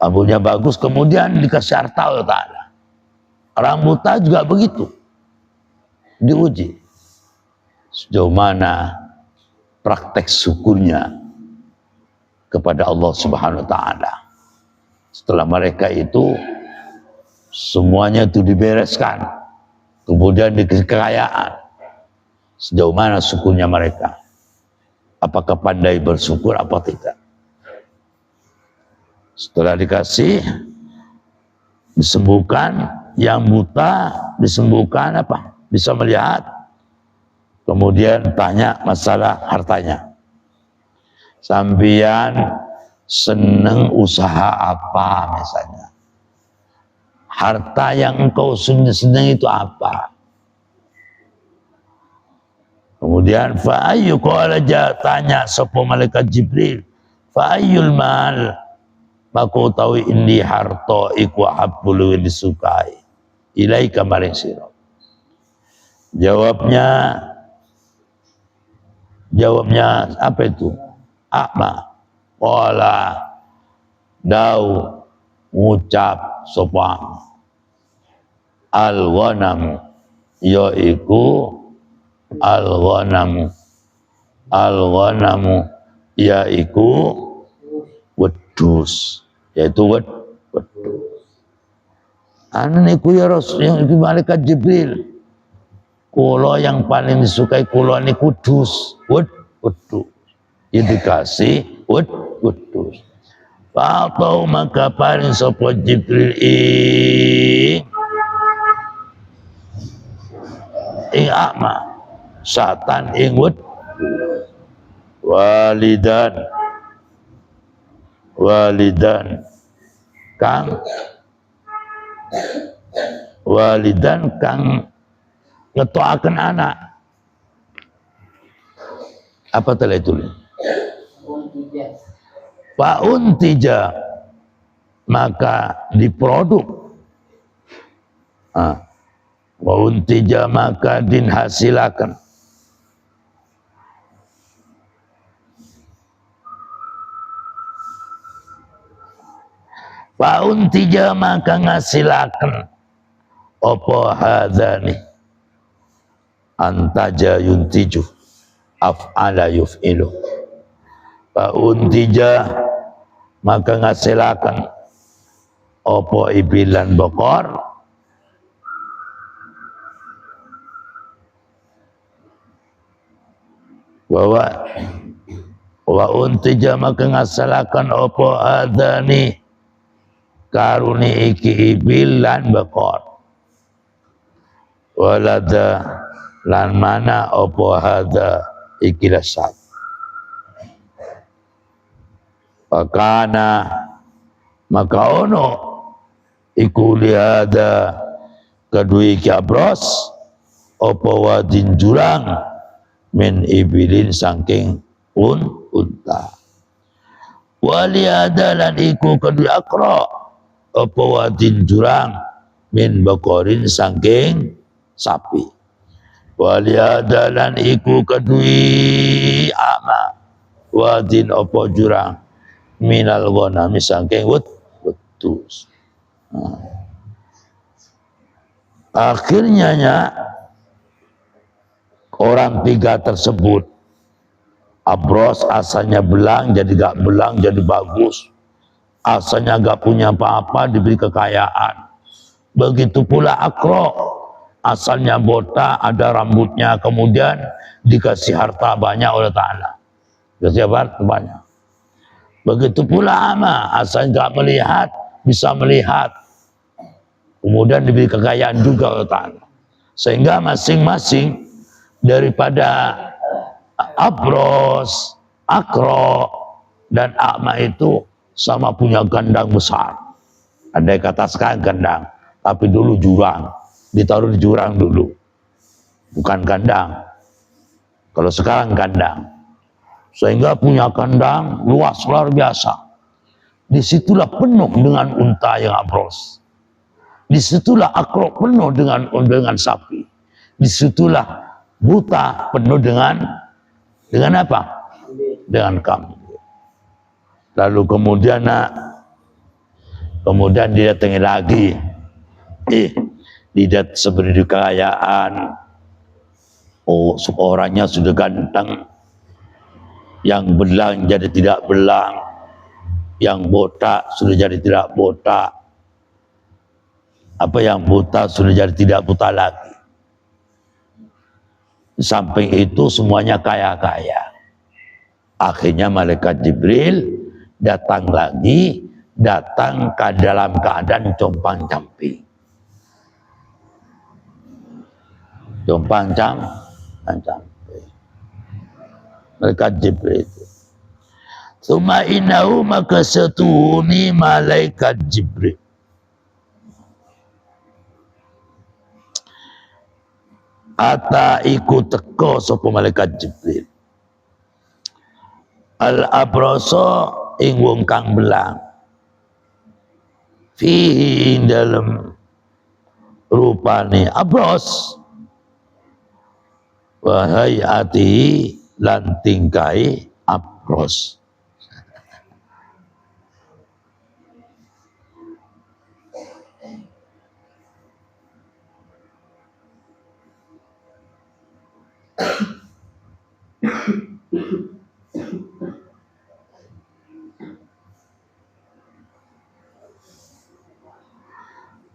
Rambutnya bagus, kemudian dikasih harta oleh Ta'ala. Orang buta juga begitu. Diuji. Sejauh mana praktek syukurnya kepada Allah Subhanahu wa Ta'ala. Setelah mereka itu semuanya itu dibereskan, kemudian dikasih kekayaan. Sejauh mana syukurnya mereka? Apakah pandai bersyukur apa tidak? Setelah dikasih, disembuhkan, yang buta disembuhkan apa? Bisa melihat. Kemudian tanya masalah hartanya. Sampian seneng usaha apa misalnya? Harta yang engkau seneng itu apa? Kemudian fa'ayyu qala tanya sapa malaikat Jibril, fa'ayyul mal, maka utawi indi harta iku habbul disukai ilaika maring sira. Jawabnya apa itu? Akma. Qala dau ngucap sapa al-ghanam, yaiku al-ghanam yaiku wedhus, yaitu wedhus. Anu niku ya Rasul, yang malaikat Jibril. Kula yang paling disukai kula niku wedhus. Ya dikasih wedhus. Fatau maka paring sapa Jibril ing akma satan ing walidan kang ngetoaken anak. Apa telah itu? Fa'untija, maka diproduk Wa untija maka din hasilakan. Wa untija maka ngasilakan apa hadzani antaja yuntiju af'ala yuf'ilu. Fa untija maka ngasilakan apa ibilan bokor wa untija maka ngasilakan apa hadzani karuni iki ibilan bokor walada lan mana apa hadza ikilah sab. Pakana maka ono iku liada kedua iki abros apa wadin jurang min ibilin saking unta. Waliada lan iku kedua akra apa wadin jurang min bakorin saking sapi. Waliada lan iku kedui ama wadin apa jurang minal ghanami saking wetus. Akhirnya orang tiga tersebut abros asalnya belang jadi gak belang jadi bagus, asalnya gak punya apa-apa diberi kekayaan. Begitu pula akro, asalnya botak ada rambutnya kemudian dikasih harta banyak oleh Ta'ala, dikasih harta banyak. Begitu pula ama, asalnya gak melihat bisa melihat, kemudian diberi kekayaan juga oleh Ta'ala. Sehingga masing-masing daripada abros, akro, dan ama itu sama punya kandang besar. Andai kata sekarang kandang, tapi dulu jurang, ditaruh di jurang dulu, bukan kandang. Kalau sekarang kandang, sehingga punya kandang luas luar biasa. Disitulah penuh dengan unta yang abros. Disitulah akro penuh dengan sapi. Disitulah buta penuh dengan apa? Dengan kambing. Lalu kemudian didatangi lagi. Tidak seperti kekayaan. Oh, orangnya sudah ganteng. Yang belang jadi tidak belang, yang botak sudah jadi tidak botak, apa yang buta sudah jadi tidak buta lagi. Samping itu semuanya kaya-kaya. Akhirnya malaikat Jibril datang lagi, datang ke dalam keadaan compang-camping. Compang-camping. Malaikat Jibril itu. Tsumma innahu maka setuni malaikat Jibril. Ata iku teko sapa malaikat Jibril. Al-abrasa ing wong kang belang. Fihi dalam rupane abros. Wahai ati lan tingkai abros.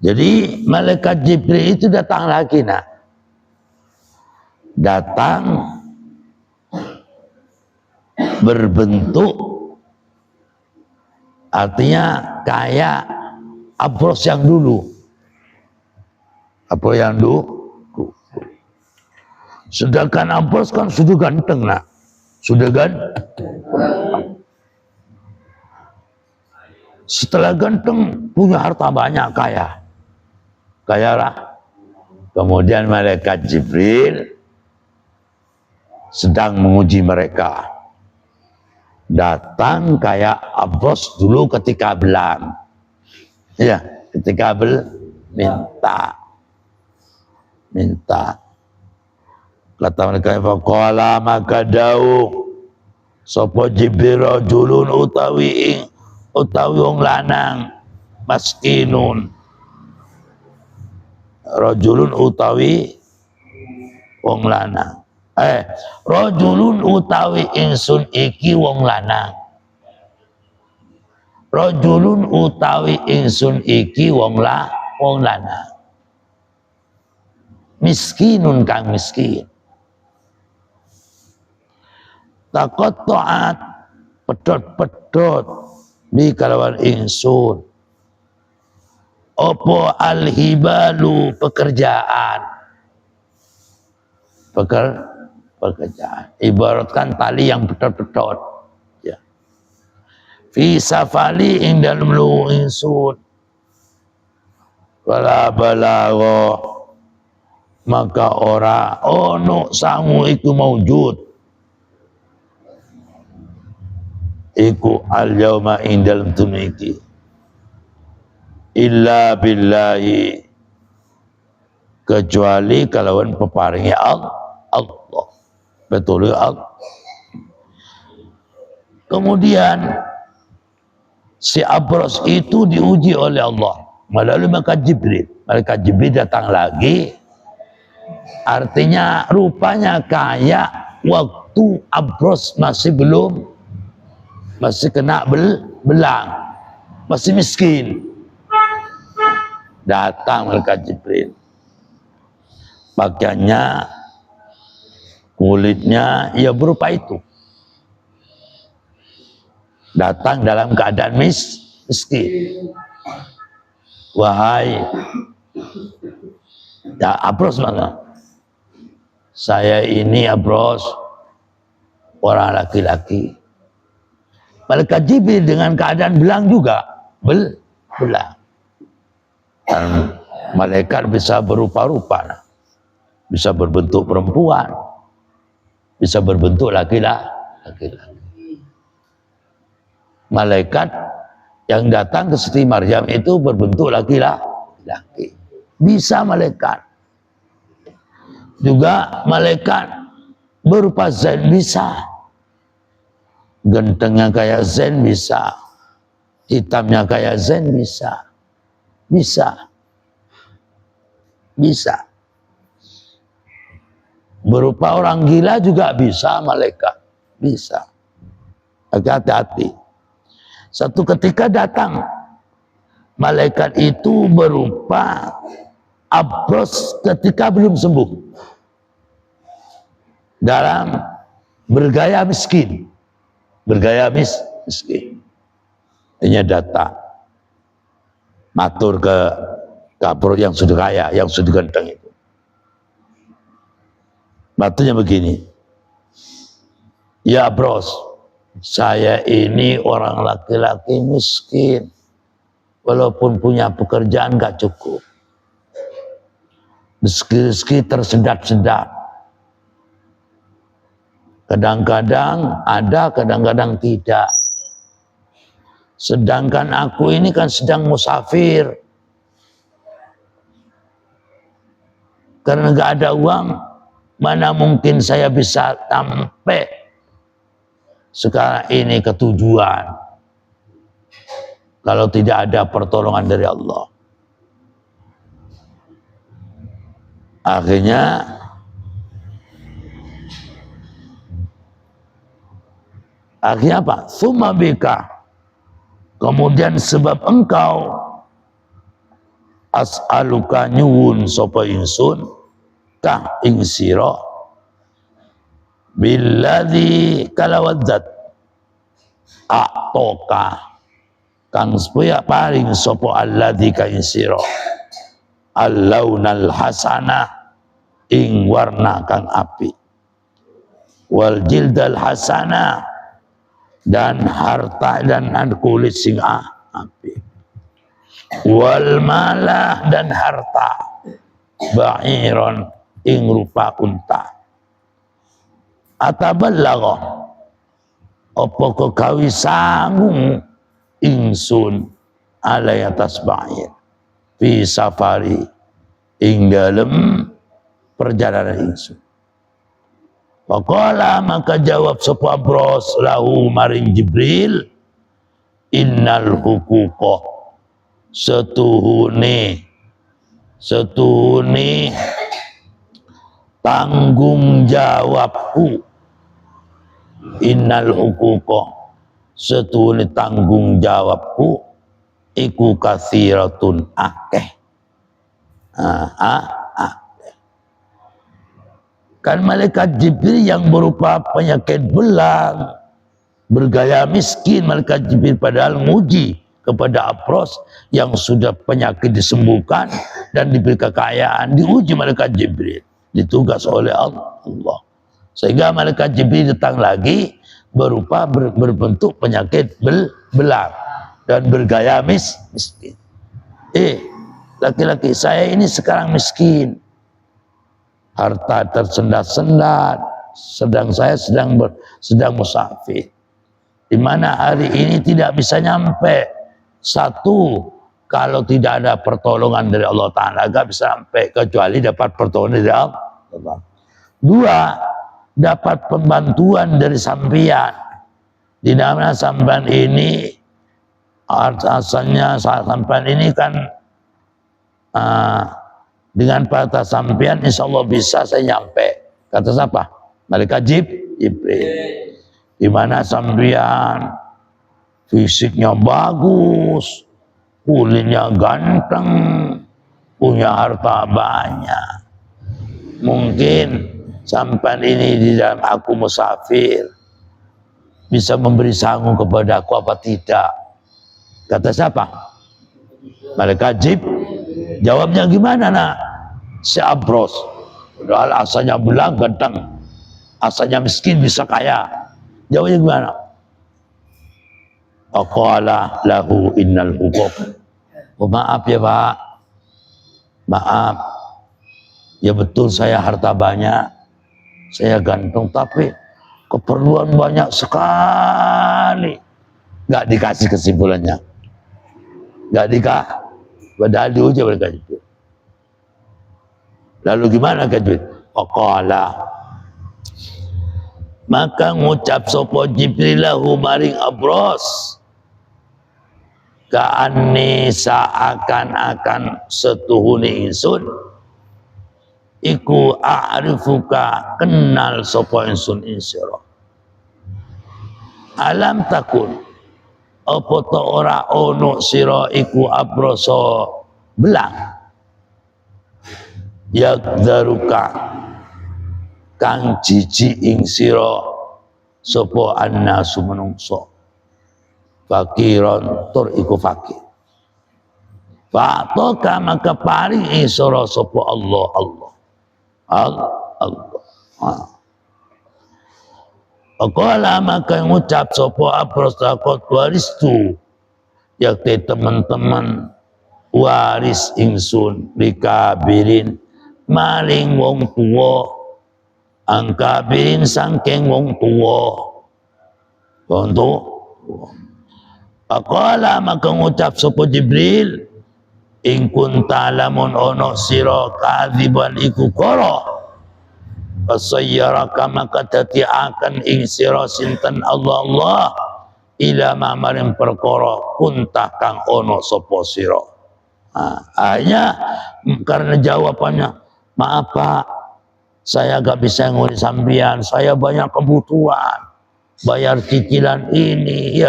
Jadi malaikat Jibril itu datang lagi nak. Datang berbentuk artinya kayak abros yang dulu. Apa yang dulu? Sedangkan abros kan sudah ganteng nak. Sudah ganteng. Setelah ganteng punya harta banyak kaya. Kaya lah. Kemudian malaikat Jibril sedang menguji mereka. Datang kayak abros dulu ketika belang. Ya, ketika minta. minta. Kata mereka, faqala maka dawuh sapa Jibril rajulun utawi wong lanang maskinun, rajulun utawi wong lanang, rajulun utawi ingsun iki wong lanang, rajulun utawi ingsun iki wong lanang, miskinun kang miskin, taqatta'at pedhot-pedhot bi kalawan ingsun opo alhibalu pekerjaan ibaratkan tali yang pedhot-pedhot ya, fi safali ing dalem lu ingsun, wala balagha maka ora ono sangu iku maujud iku al yauma ing dalem tuniki illa billahi kecuali kalawan peparingi Allah. Betul Allah. Kemudian si Abros itu diuji oleh Allah melalui malaikat Jibril. Malaikat Jibril datang lagi, artinya rupanya kayak waktu Abros masih kena belang, masih miskin. Datang malaikat Jibril, pakaiannya, kulitnya ya berupa itu, datang dalam keadaan miskin. Wahai ya Abros, mana saya ini Abros orang laki-laki. Malaikat Jibril dengan keadaan belang juga, belang. Dan malaikat bisa berupa-rupa, bisa berbentuk perempuan, bisa berbentuk laki-laki. Malaikat yang datang ke Siti Maryam itu berbentuk laki-laki. Bisa malaikat. Juga malaikat berupa Zain bisa. Gentengnya kayak Zain bisa. Hitamnya kayak Zain bisa. Bisa. Berupa orang gila juga bisa malaikat. Bisa. Hati-hati. Satu ketika datang malaikat itu berupa Abros ketika belum sembuh. Dalam bergaya miskin. Ini datang. Matur ke Abros yang sudah kaya, yang sudah ganteng itu. Maturnya begini. Ya Abros, saya ini orang laki-laki miskin. Walaupun punya pekerjaan gak cukup. Rezeki tersendat-sendat. Kadang-kadang ada, kadang-kadang tidak. Sedangkan aku ini kan sedang musafir. Karena gak ada uang, mana mungkin saya bisa sampai sekarang ini ke tujuan kalau tidak ada pertolongan dari Allah. Akhirnya apa? Tsumma bika, kemudian sebab engkau as'aluka nyuwun sapa ingsun kah ing sira billadzi kalawadzat atoka kang supaya paring sapa alladzi ka ing sira al-launal hasanah ing warna kang apik, wal jildal hasanah dan harta dan kulit sing apik, wal malah dan harta ba'iron ing rupa unta, atabalagha apa kekawi sangung ingsun alai atas ba'ir fi safari ing dalem perjalanan ingsun. Faqala maka jawab sapa Abros lahu maring Jibril, innal huquqa setuhune tanggung jawabku, innal huquqa setuhune tanggung jawabku iku kathiratun akeh. Kan malaikat Jibril yang berupa penyakit belang, bergaya miskin, malaikat Jibril padahal nguji kepada Abros yang sudah penyakit disembuhkan dan diberi kekayaan, diuji malaikat Jibril, ditugas oleh Allah. Sehingga malaikat Jibril datang lagi berupa berbentuk penyakit belang dan bergaya miskin. Laki-laki saya ini sekarang miskin, harta tersendat-sendat, sedang saya sedang musafir, di mana hari ini tidak bisa nyampe. Satu, kalau tidak ada pertolongan dari Allah Ta'ala, gak bisa sampai, kecuali dapat pertolongan dari Allah. Dua, dapat pembantuan dari sampean, di mana sampean ini asalnya sampean ini kan dengan patah sampean insya Allah bisa saya nyampe. Kata siapa? Malaikat Jibril. Di mana sampean fisiknya bagus, kulitnya ganteng, punya harta banyak. Mungkin sampean ini di dalam aku musafir bisa memberi sangu kepada aku apa tidak? Kata siapa? Malaikat Jibril. Jawabnya gimana nak? Si Abros, padahal asalnya belang ganteng, asalnya miskin bisa kaya. Jawabnya gimana? Aqala lahu innal huquq. Oh, maaf ya Pak, maaf. Ya betul saya harta banyak, saya ganteng, tapi keperluan banyak sekali. Gak dikasih kesimpulannya, gak dikasih. Padahal diuji oleh Jibril. Lalu gimana Jibril? Faqala maka ngucap sapa Jibril lahu maring Abros, ka'anni seakan-akan setuhune ingsun iku a'rifuka kenal sapa ingsun insira. Alam takun apa to ora ono sira iku Abroso belang yakdaruka kang jiji ing sira sapa annasu menungso fakiron tur iku fakir fa'toka maka paring ing sira sapa Allah. Aqala maka ngucap sapa Abros takut waristu, yakti teman-teman waris ingsun likabirin maring wong tuwa, angkabirin sangking wong tuwa. Contoh, aqala maka ngucap sapa Jibril, ing kunta lamun ono sira kadziban iku kara, fasayyaraka maka dadi akan ing sira sinten Allah ila mamaring perkara kuntah kang ono sapa sira. Hanya karena jawabannya, maaf Pak, saya gak bisa ngurus sampean, saya banyak kebutuhan, bayar cicilan ini,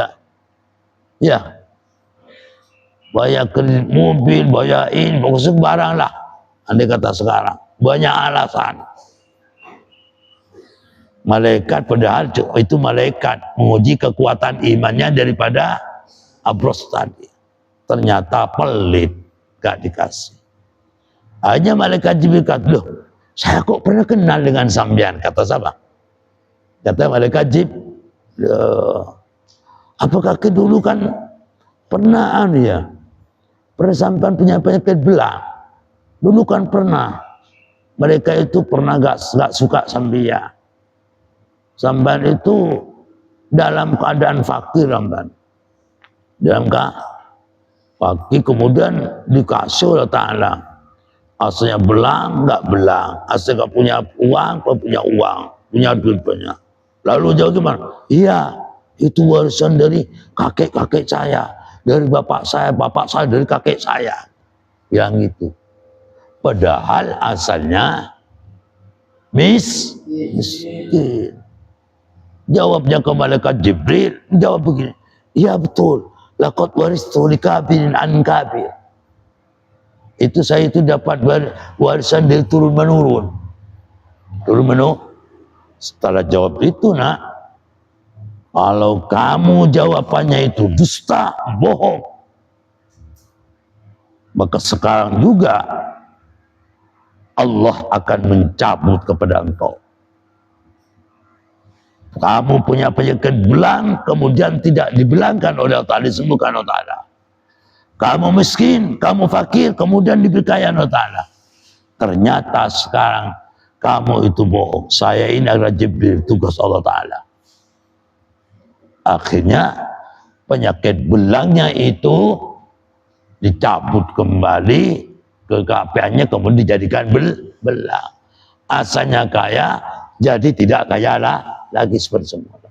bayar kredit mobil, bayar ini, pokoknya sembarang lah. Andai kata sekarang, banyak alasan. Malaikat padahal itu malaikat menguji kekuatan imannya daripada Abros tadi. Ternyata pelit, gak dikasih. Hanya malaikat Jibril kata, loh, saya kok pernah kenal dengan sampean. Kata siapa? Kata malaikat Jibril, apakah dulu kan pernah ya? Pernah sampean punya penyakit belang. Dulu kan pernah. Mereka itu pernah gak suka sampean. Sampean itu dalam keadaan fakir, sampean. Dalam keadaan fakir, kemudian dikasih oleh Ta'ala Asalnya belang, nggak belang. Asal nggak punya uang, kau punya uang, punya duit banyak. Lalu jawab gimana? Iya, itu warisan dari kakek-kakek saya, dari bapak saya dari kakek saya. Yang itu. Padahal asalnya miskin. Jawabnya ke malaikat Jibril, jawab begini. Iya betul. Laqad waristu li kabirin an kabir. Itu saya itu dapat warisan dari turun menurun. Turun menurun. Setelah jawab itu nak, kalau kamu jawabannya itu dusta, bohong, maka sekarang juga Allah akan mencabut kepada engkau. Kamu punya penyakit belang, kemudian tidak dibelangkan oleh Allah Ta'ala, disembuhkan oleh Allah Ta'ala. Kamu miskin, kamu fakir, kemudian diberi kekayaan oleh Ta'ala. Ternyata sekarang kamu itu bohong. Saya ini adalah Jibril, tugas Allah Ta'ala. Akhirnya penyakit belangnya itu dicabut kembali, kekafiannya kemudian dijadikan belang. Asalnya kaya, jadi tidak kaya lagi seperti semula.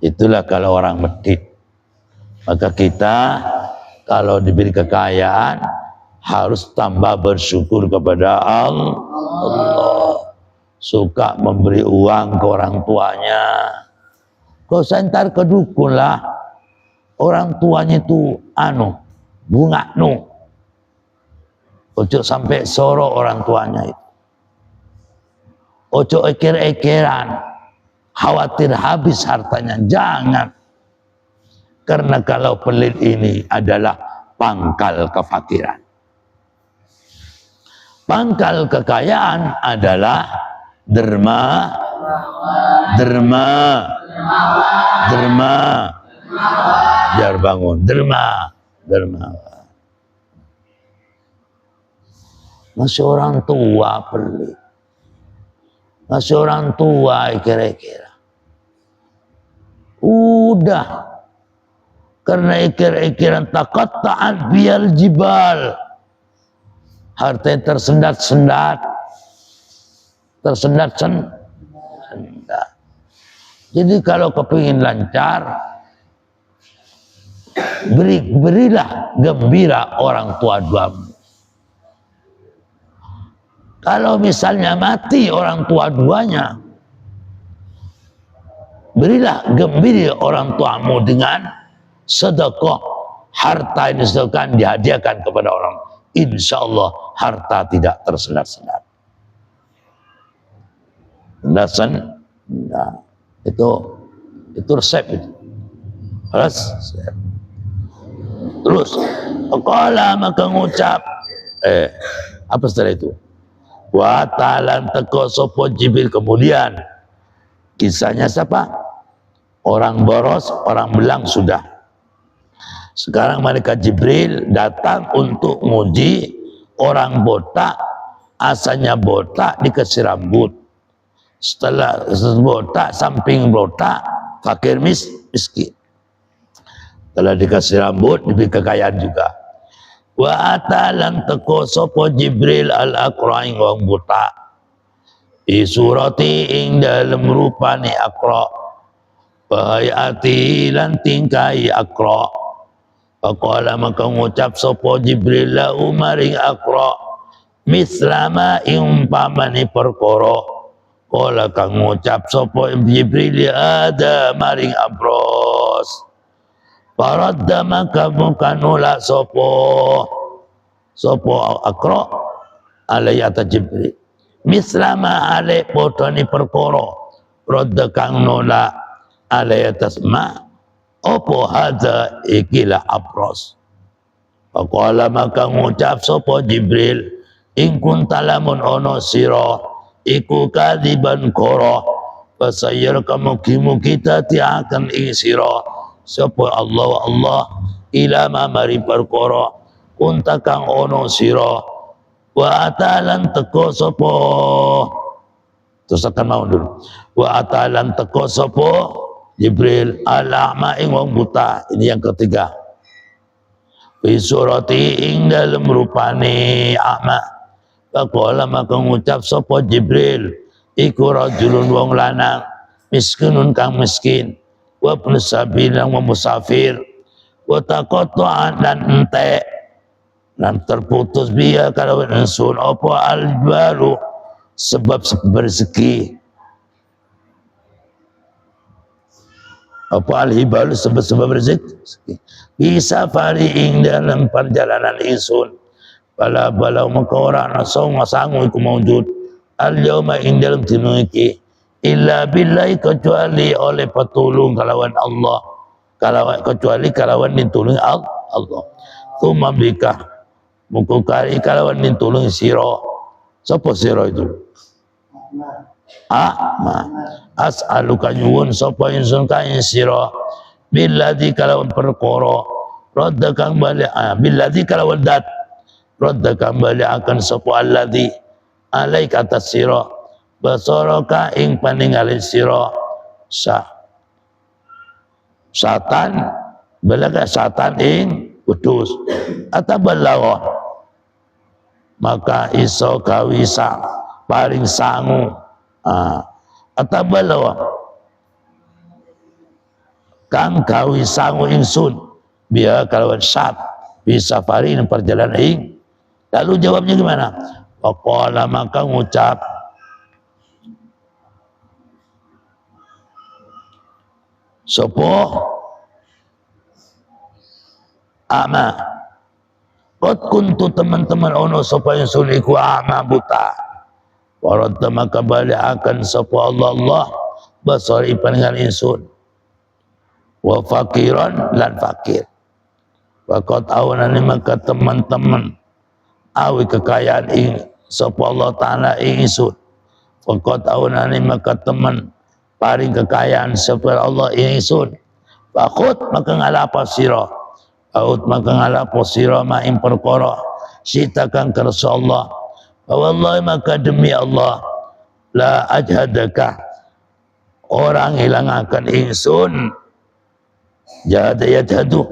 Itulah kalau orang medit. Maka kita kalau diberi kekayaan harus tambah bersyukur kepada Allah. Suka memberi uang ke orang tuanya. Kau sentar ke dukun lah. Orang tuanya itu bunga Ojo sampai soro orang tuanya itu. Ojo eker-ekeran. Khawatir habis hartanya. Jangan. Karena kalau pelit ini adalah pangkal kefakiran. Pangkal kekayaan adalah derma. Biar bangun. Derma. Masih orang tua pelit. Masih orang tua kira-kira. Udah. Karena ikir-ikiran taqatta'at biyal jibal. Harta tersendat-sendat. Jadi kalau kepingin lancar, berilah gembira orang tua duamu. Kalau misalnya mati orang tua duanya, berilah gembira orang tuamu dengan sedekah. Harta ini sedekah dihadiahkan kepada orang. Insya Allah harta tidak tersendat-sendat. Nah, itu resep itu. Terus qala maka ngucap apa setelah itu? Wa ta'alan teko sopo Jibril. Kemudian kisahnya siapa? Orang boros, orang belang sudah. Sekarang malaikat Jibril datang untuk nguji orang botak. Asalnya botak dikasih rambut. Setelah botak, samping botak, fakir miskin. Setelah dikasih rambut, diberi kekayaan juga. Wa atalan teko sopo Jibril al-Aqra' wong botak. Surati ing dalem rupane Aqra'. Bahayati lan tingkai Aqra'. Faqala maka ngucap sopo Jibril la maring Aqra' mislama ing umpamane perkara. Kala kang ngucap sopo Jibril ada maring Abros. Paradda maka muka nolak sopo Aqra' alai atas Jibril. Mislama alai podoni perkara. Radda kang nolak alai atas ma. Opo hadza ikilah Abros. Faqala maka ngucap sopo Jibril in kunta lamun ono sira iku kadiban koro fasayir kamu kita tiakan ing sira sopo Allah ila mari perkara kunta kang ono sira wa atalan teko sopo. Terus akan mau dulu. Wa atalan teko sopo Jibril al-a'ma ing wong buta. Ini yang ketiga. fi surati ing dalem rupane a'ma. Faqala maka ngucap sapa Jibril, iku rajulun wong lanang miskinun kang miskin, wa ibnu sabil lan musafir, wa taqatta'an dan entek dan terputus biya kalau insun apa albalu sebab rezeki, apa alhibalu sebab rezeki bisa fari ing dalam perjalanan insun bala maka orang nasong masangu iku maujud al yauma ing dalam dina iki illa billahi kecuali oleh petulung kalawan Allah, kecuali kalawan ditulung Allah. Tsumma bika muka kari kalawan ditulung sira. Sapa sira itu? As'aluka nyuwun sapa insun ka sira billadzi kalawan perkara radda kang bali billadzi kalawan dat radda kang bali akan sapa alladzi alaika atas sira basaraka ing paningalin sira satan balaga satan ing putus ataballawa maka iso kawisa paring sangu ataballawa kang kawi sangu insun biar kalawan sat bisa farin perjalanan ing. Lalu jawabnya gimana? Faqala maka ngucap sopo ama qad kuntu teman-teman ono sapa insun iku ama buta waradda maka bali akan sapa Allah basari panengan insun wa fakiran lan fakir waqad awanani maka teman-teman awi kekayaan ing sapa Allah taala ing insun waqad awanani maka teman paring kekayaan sapa Allah ing insun faqut maka ngalapa sira out maka ngalapo sira ma ing perkara sita kang kersa Allah wallahi maka demi Allah la ajhadaka orang hilangaken ingsun jahada yajhadu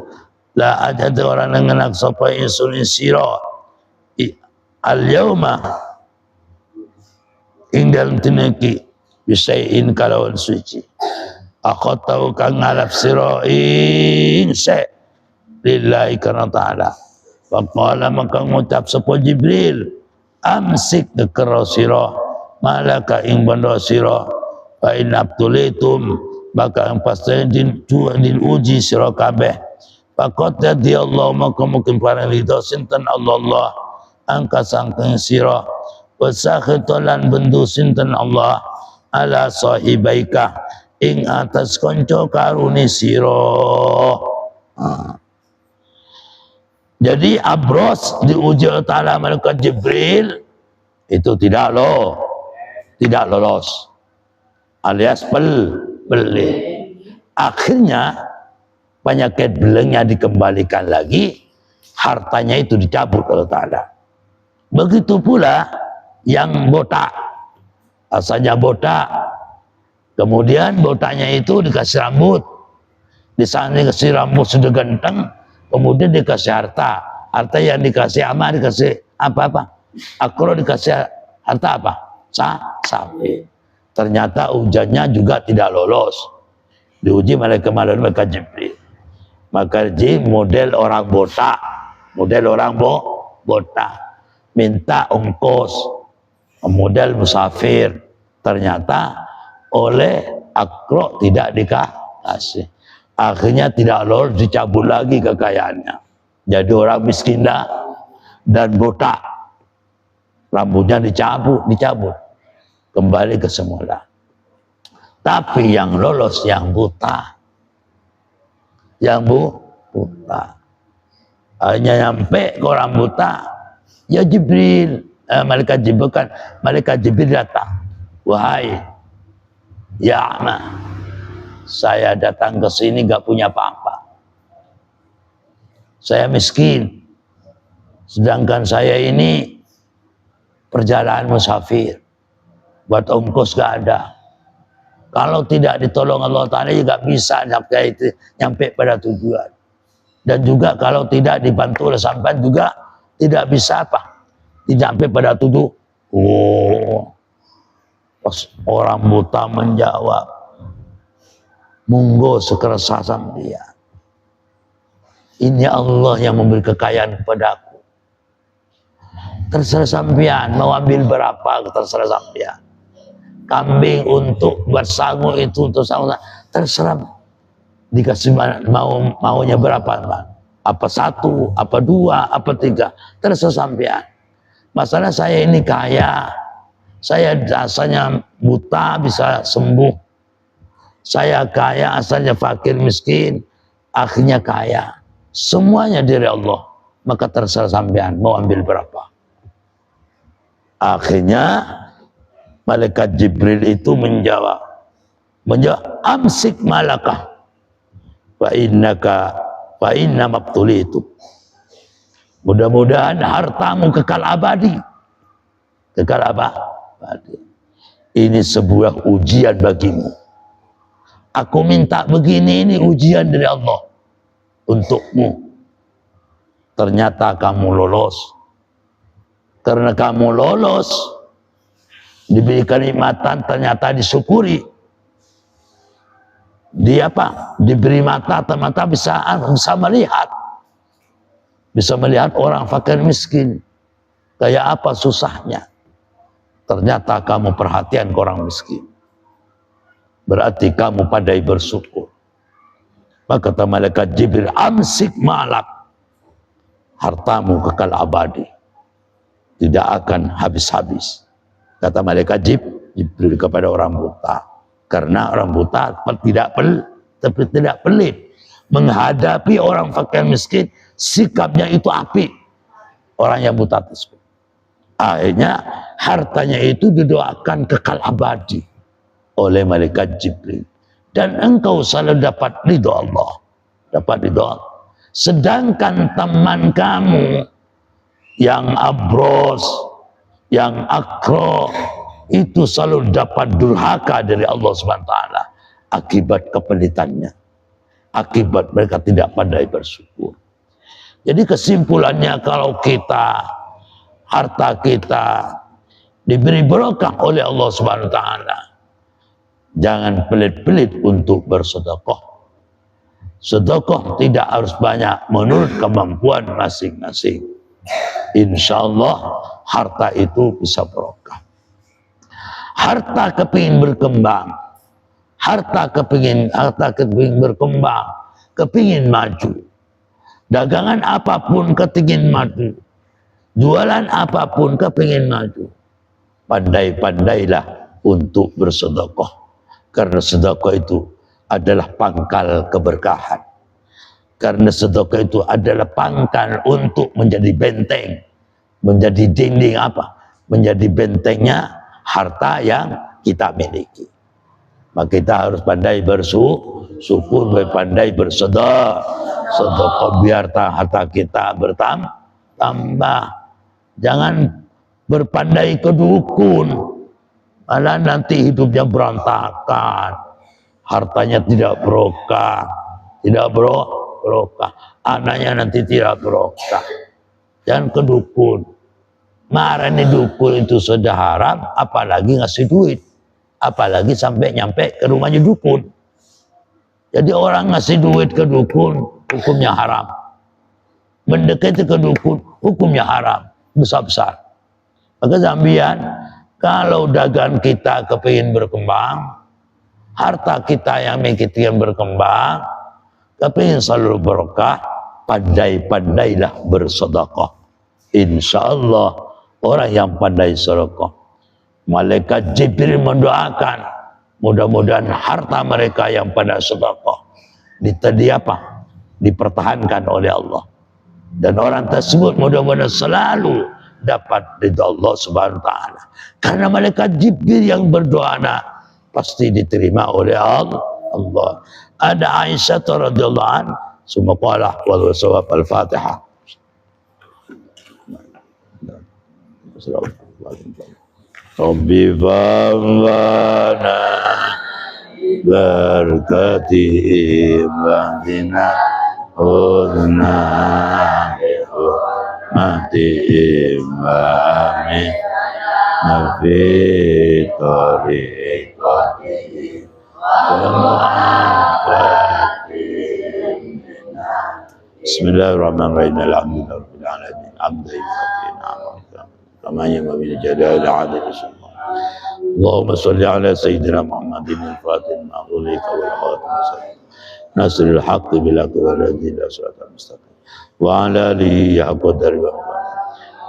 la ajhadu orang ngenak sapa ingsun sira al yauma ing dalem tineki bisain kalawan suci aku tahu kang ngalap sira ing se lillahi karena ta'ala. Faqala maka ngucap sapa Jibril amsik nekero sira malaka ing banda sira fa in abtulitum maka ang pasti din uji sira kabeh faqad di Allah maka mungkin parang lido sinten Allah angka sangkeng sira wa sakhitolan bendu sinten Allah ala sahibaika ing atas konco karuni sira. Jadi Abros diuji oleh Ta'ala malaikat Jibril itu tidak lolos alias beli. Akhirnya penyakit belengnya dikembalikan lagi, hartanya itu dicabut oleh Ta'ala. Begitu pula yang botak, asalnya botak, kemudian botaknya itu dikasih rambut, di sana dikasih rambut sudah ganteng, kemudian dikasih harta yang dikasih ama dikasih apa-apa. Akro dikasih harta apa? Sapi. Ternyata ujiannya juga tidak lolos. Diuji malaikat Jibril. Maka model orang botak, minta ongkos, model musafir. Ternyata oleh Akro tidak dikasih. Akhirnya tidak lolos, dicabut lagi kekayaannya. Jadi orang miskin dan botak. Rambutnya dicabut. Kembali ke semula. Tapi yang lolos yang buta. Hanya nyampe ke orang buta. Ya Jibril. Malaikat Jibril datang. Wahai ya ama, saya datang ke sini gak punya apa-apa. Saya miskin. Sedangkan saya ini perjalanan musafir. Buat ongkos gak ada. Kalau tidak ditolong Allah Ta'ala, ya gak bisa nyampe pada tujuan. Dan juga kalau tidak dibantu oleh sampean juga tidak bisa apa? Tidak sampai pada tuduh. Oh, pas orang buta menjawab, monggo sekerasa sampean. Ini Allah yang memberi kekayaan kepadaku. Terserah sampean mau ambil berapa, terserah sampean. Kambing untuk buat sangu itu untuk sangu, terserah. Dikasih maunya berapa, apa 1, apa 2, apa 3, terserah sampean. Masalah saya ini kaya, saya asalnya buta bisa sembuh. Saya kaya asalnya fakir miskin, akhirnya kaya. Semuanya dari Allah. Maka terserah sampean mau ambil berapa. Akhirnya malaikat Jibril itu menjawab, amsik malakah fa inna mabtuli itu. Mudah-mudahan hartamu kekal abadi. Kekal abadi. Ini sebuah ujian bagimu. Aku minta begini, ini ujian dari Allah untukmu. Ternyata kamu lolos. Karena kamu lolos, diberi kenikmatan, ternyata disyukuri. Dia apa? Diberi mata, ternyata bisa melihat. Bisa melihat orang fakir miskin. Kayak apa susahnya. Ternyata kamu perhatian ke orang miskin. Berarti kamu pandai bersyukur. Maka kata malaikat Jibril, amsik malak. Hartamu kekal abadi. Tidak akan habis-habis. Kata malaikat Jibril kepada orang buta. Karena orang buta tidak pelit. Menghadapi orang fakir miskin, sikapnya itu api. Orang yang buta tersebut. Akhirnya hartanya itu didoakan kekal abadi oleh malaikat Jibril. Dan engkau selalu dapat ridho Allah. Dapat ridho Allah. Sedangkan teman kamu yang abros, yang akro, itu selalu dapat durhaka dari Allah SWT akibat kepelitannya, akibat mereka tidak pandai bersyukur. Jadi kesimpulannya, kalau kita harta kita diberi berkah oleh Allah SWT, jangan pelit-pelit untuk bersedekah. Sedekah tidak harus banyak, menurut kemampuan masing-masing. Insya Allah harta itu bisa berkah. Harta kepingin berkembang, harta kepingin berkembang, kepingin maju. Dagangan apapun kepingin maju, jualan apapun kepingin maju. Pandai-pandailah untuk bersedekah, karena sedekah itu adalah pangkal keberkahan. Karena sedekah itu adalah pangkal untuk menjadi benteng, menjadi dinding apa? Menjadi bentengnya harta yang kita miliki. Maka kita harus pandai bersyukur, pandai bersedekah. Sedekah biar harta kita bertambah. Jangan berpandai ke dukun, malah nanti hidupnya berantakan, hartanya tidak berkah, anaknya nanti tidak berkah. Jangan ke dukun. Marahnya dukun itu sudah haram, apalagi ngasih duit, apalagi sampai nyampe ke rumahnya dukun. Jadi orang ngasih duit ke dukun, hukumnya haram. Mendekati ke dukun, hukumnya haram, besar-besar. Maka sampean, kalau dagang kita kepingin berkembang, harta kita yang ingin berkembang, kepingin selalu berkah, pandai-pandailah bersedekah. Insya Allah orang yang pandai sedekah, malaikat Jibril mendoakan, mudah-mudahan harta mereka yang pada sedekah dipertahankan oleh Allah. Dan orang tersebut mudah-mudahan selalu dapat ridha Allah Subhanahu wa taala. Karena malaikat Jibril yang berdoa pasti diterima oleh Allah. Ada Aisyah radhiyallahu anha, summa qala wal sawab al-Fatihah. Rabbi fa'ana barakati ba'dina Hurna mati imami nafi tariqati Bismillahirrahmanirrahim. Alhamdulillahirabbil alamin. Hamdan yuwaffi ni'amahu kama yanbaghi li jalali 'adhati. Allahumma shalli ala sayyidina Muhammadin al-fatih ma ughliqa wal khatim nasril haqqi bil haqqi wal hadi ila siratal mustaqim wa ala alihi haqqa qadri wa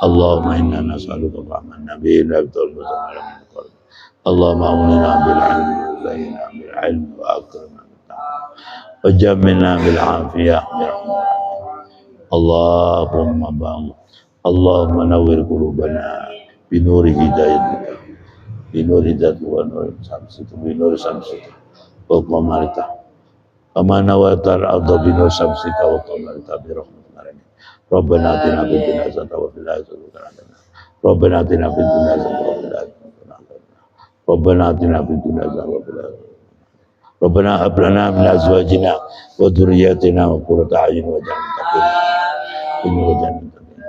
Allahumma inna nas'aluka rahman nabiyyin abdul muzammil min qalbi Allahumma aunina bil ilmi wa zayyina bil ilmi wa akrimna bil taqwa wa jammilna bil afiyah Allahumma ba'u Allahumma nawwir qulubana bi nuri hidayatika bi nuri hidayatika wa nuri samsika bi nuri samsika wa qamarika kama nawatar arda bi nuri samsika wa qamarika bi rahmatika Rabbana atina fid dunya hasanatan wa fil akhirati hasanatan Rabbana atina fid dunya hasanatan wa fil akhirati hasanatan Rabbana atina fid dunya hasanatan wa fil akhirati Rabbana hab lana min azwajina wa dhurriyyatina qurrata a'yun waj'alna lil-muttaqina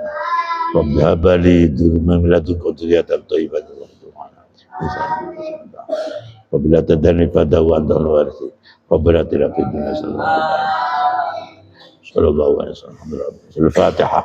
Rabbi hab li min ladunka dhurriyyatan thayyibatan warzuqna Rabbi la tadharni fardan wa anta al-warith Rabbana atina fid dunya hasanatan wa fil akhirati sallallahu alaihi wasallam. Al-Fatihah.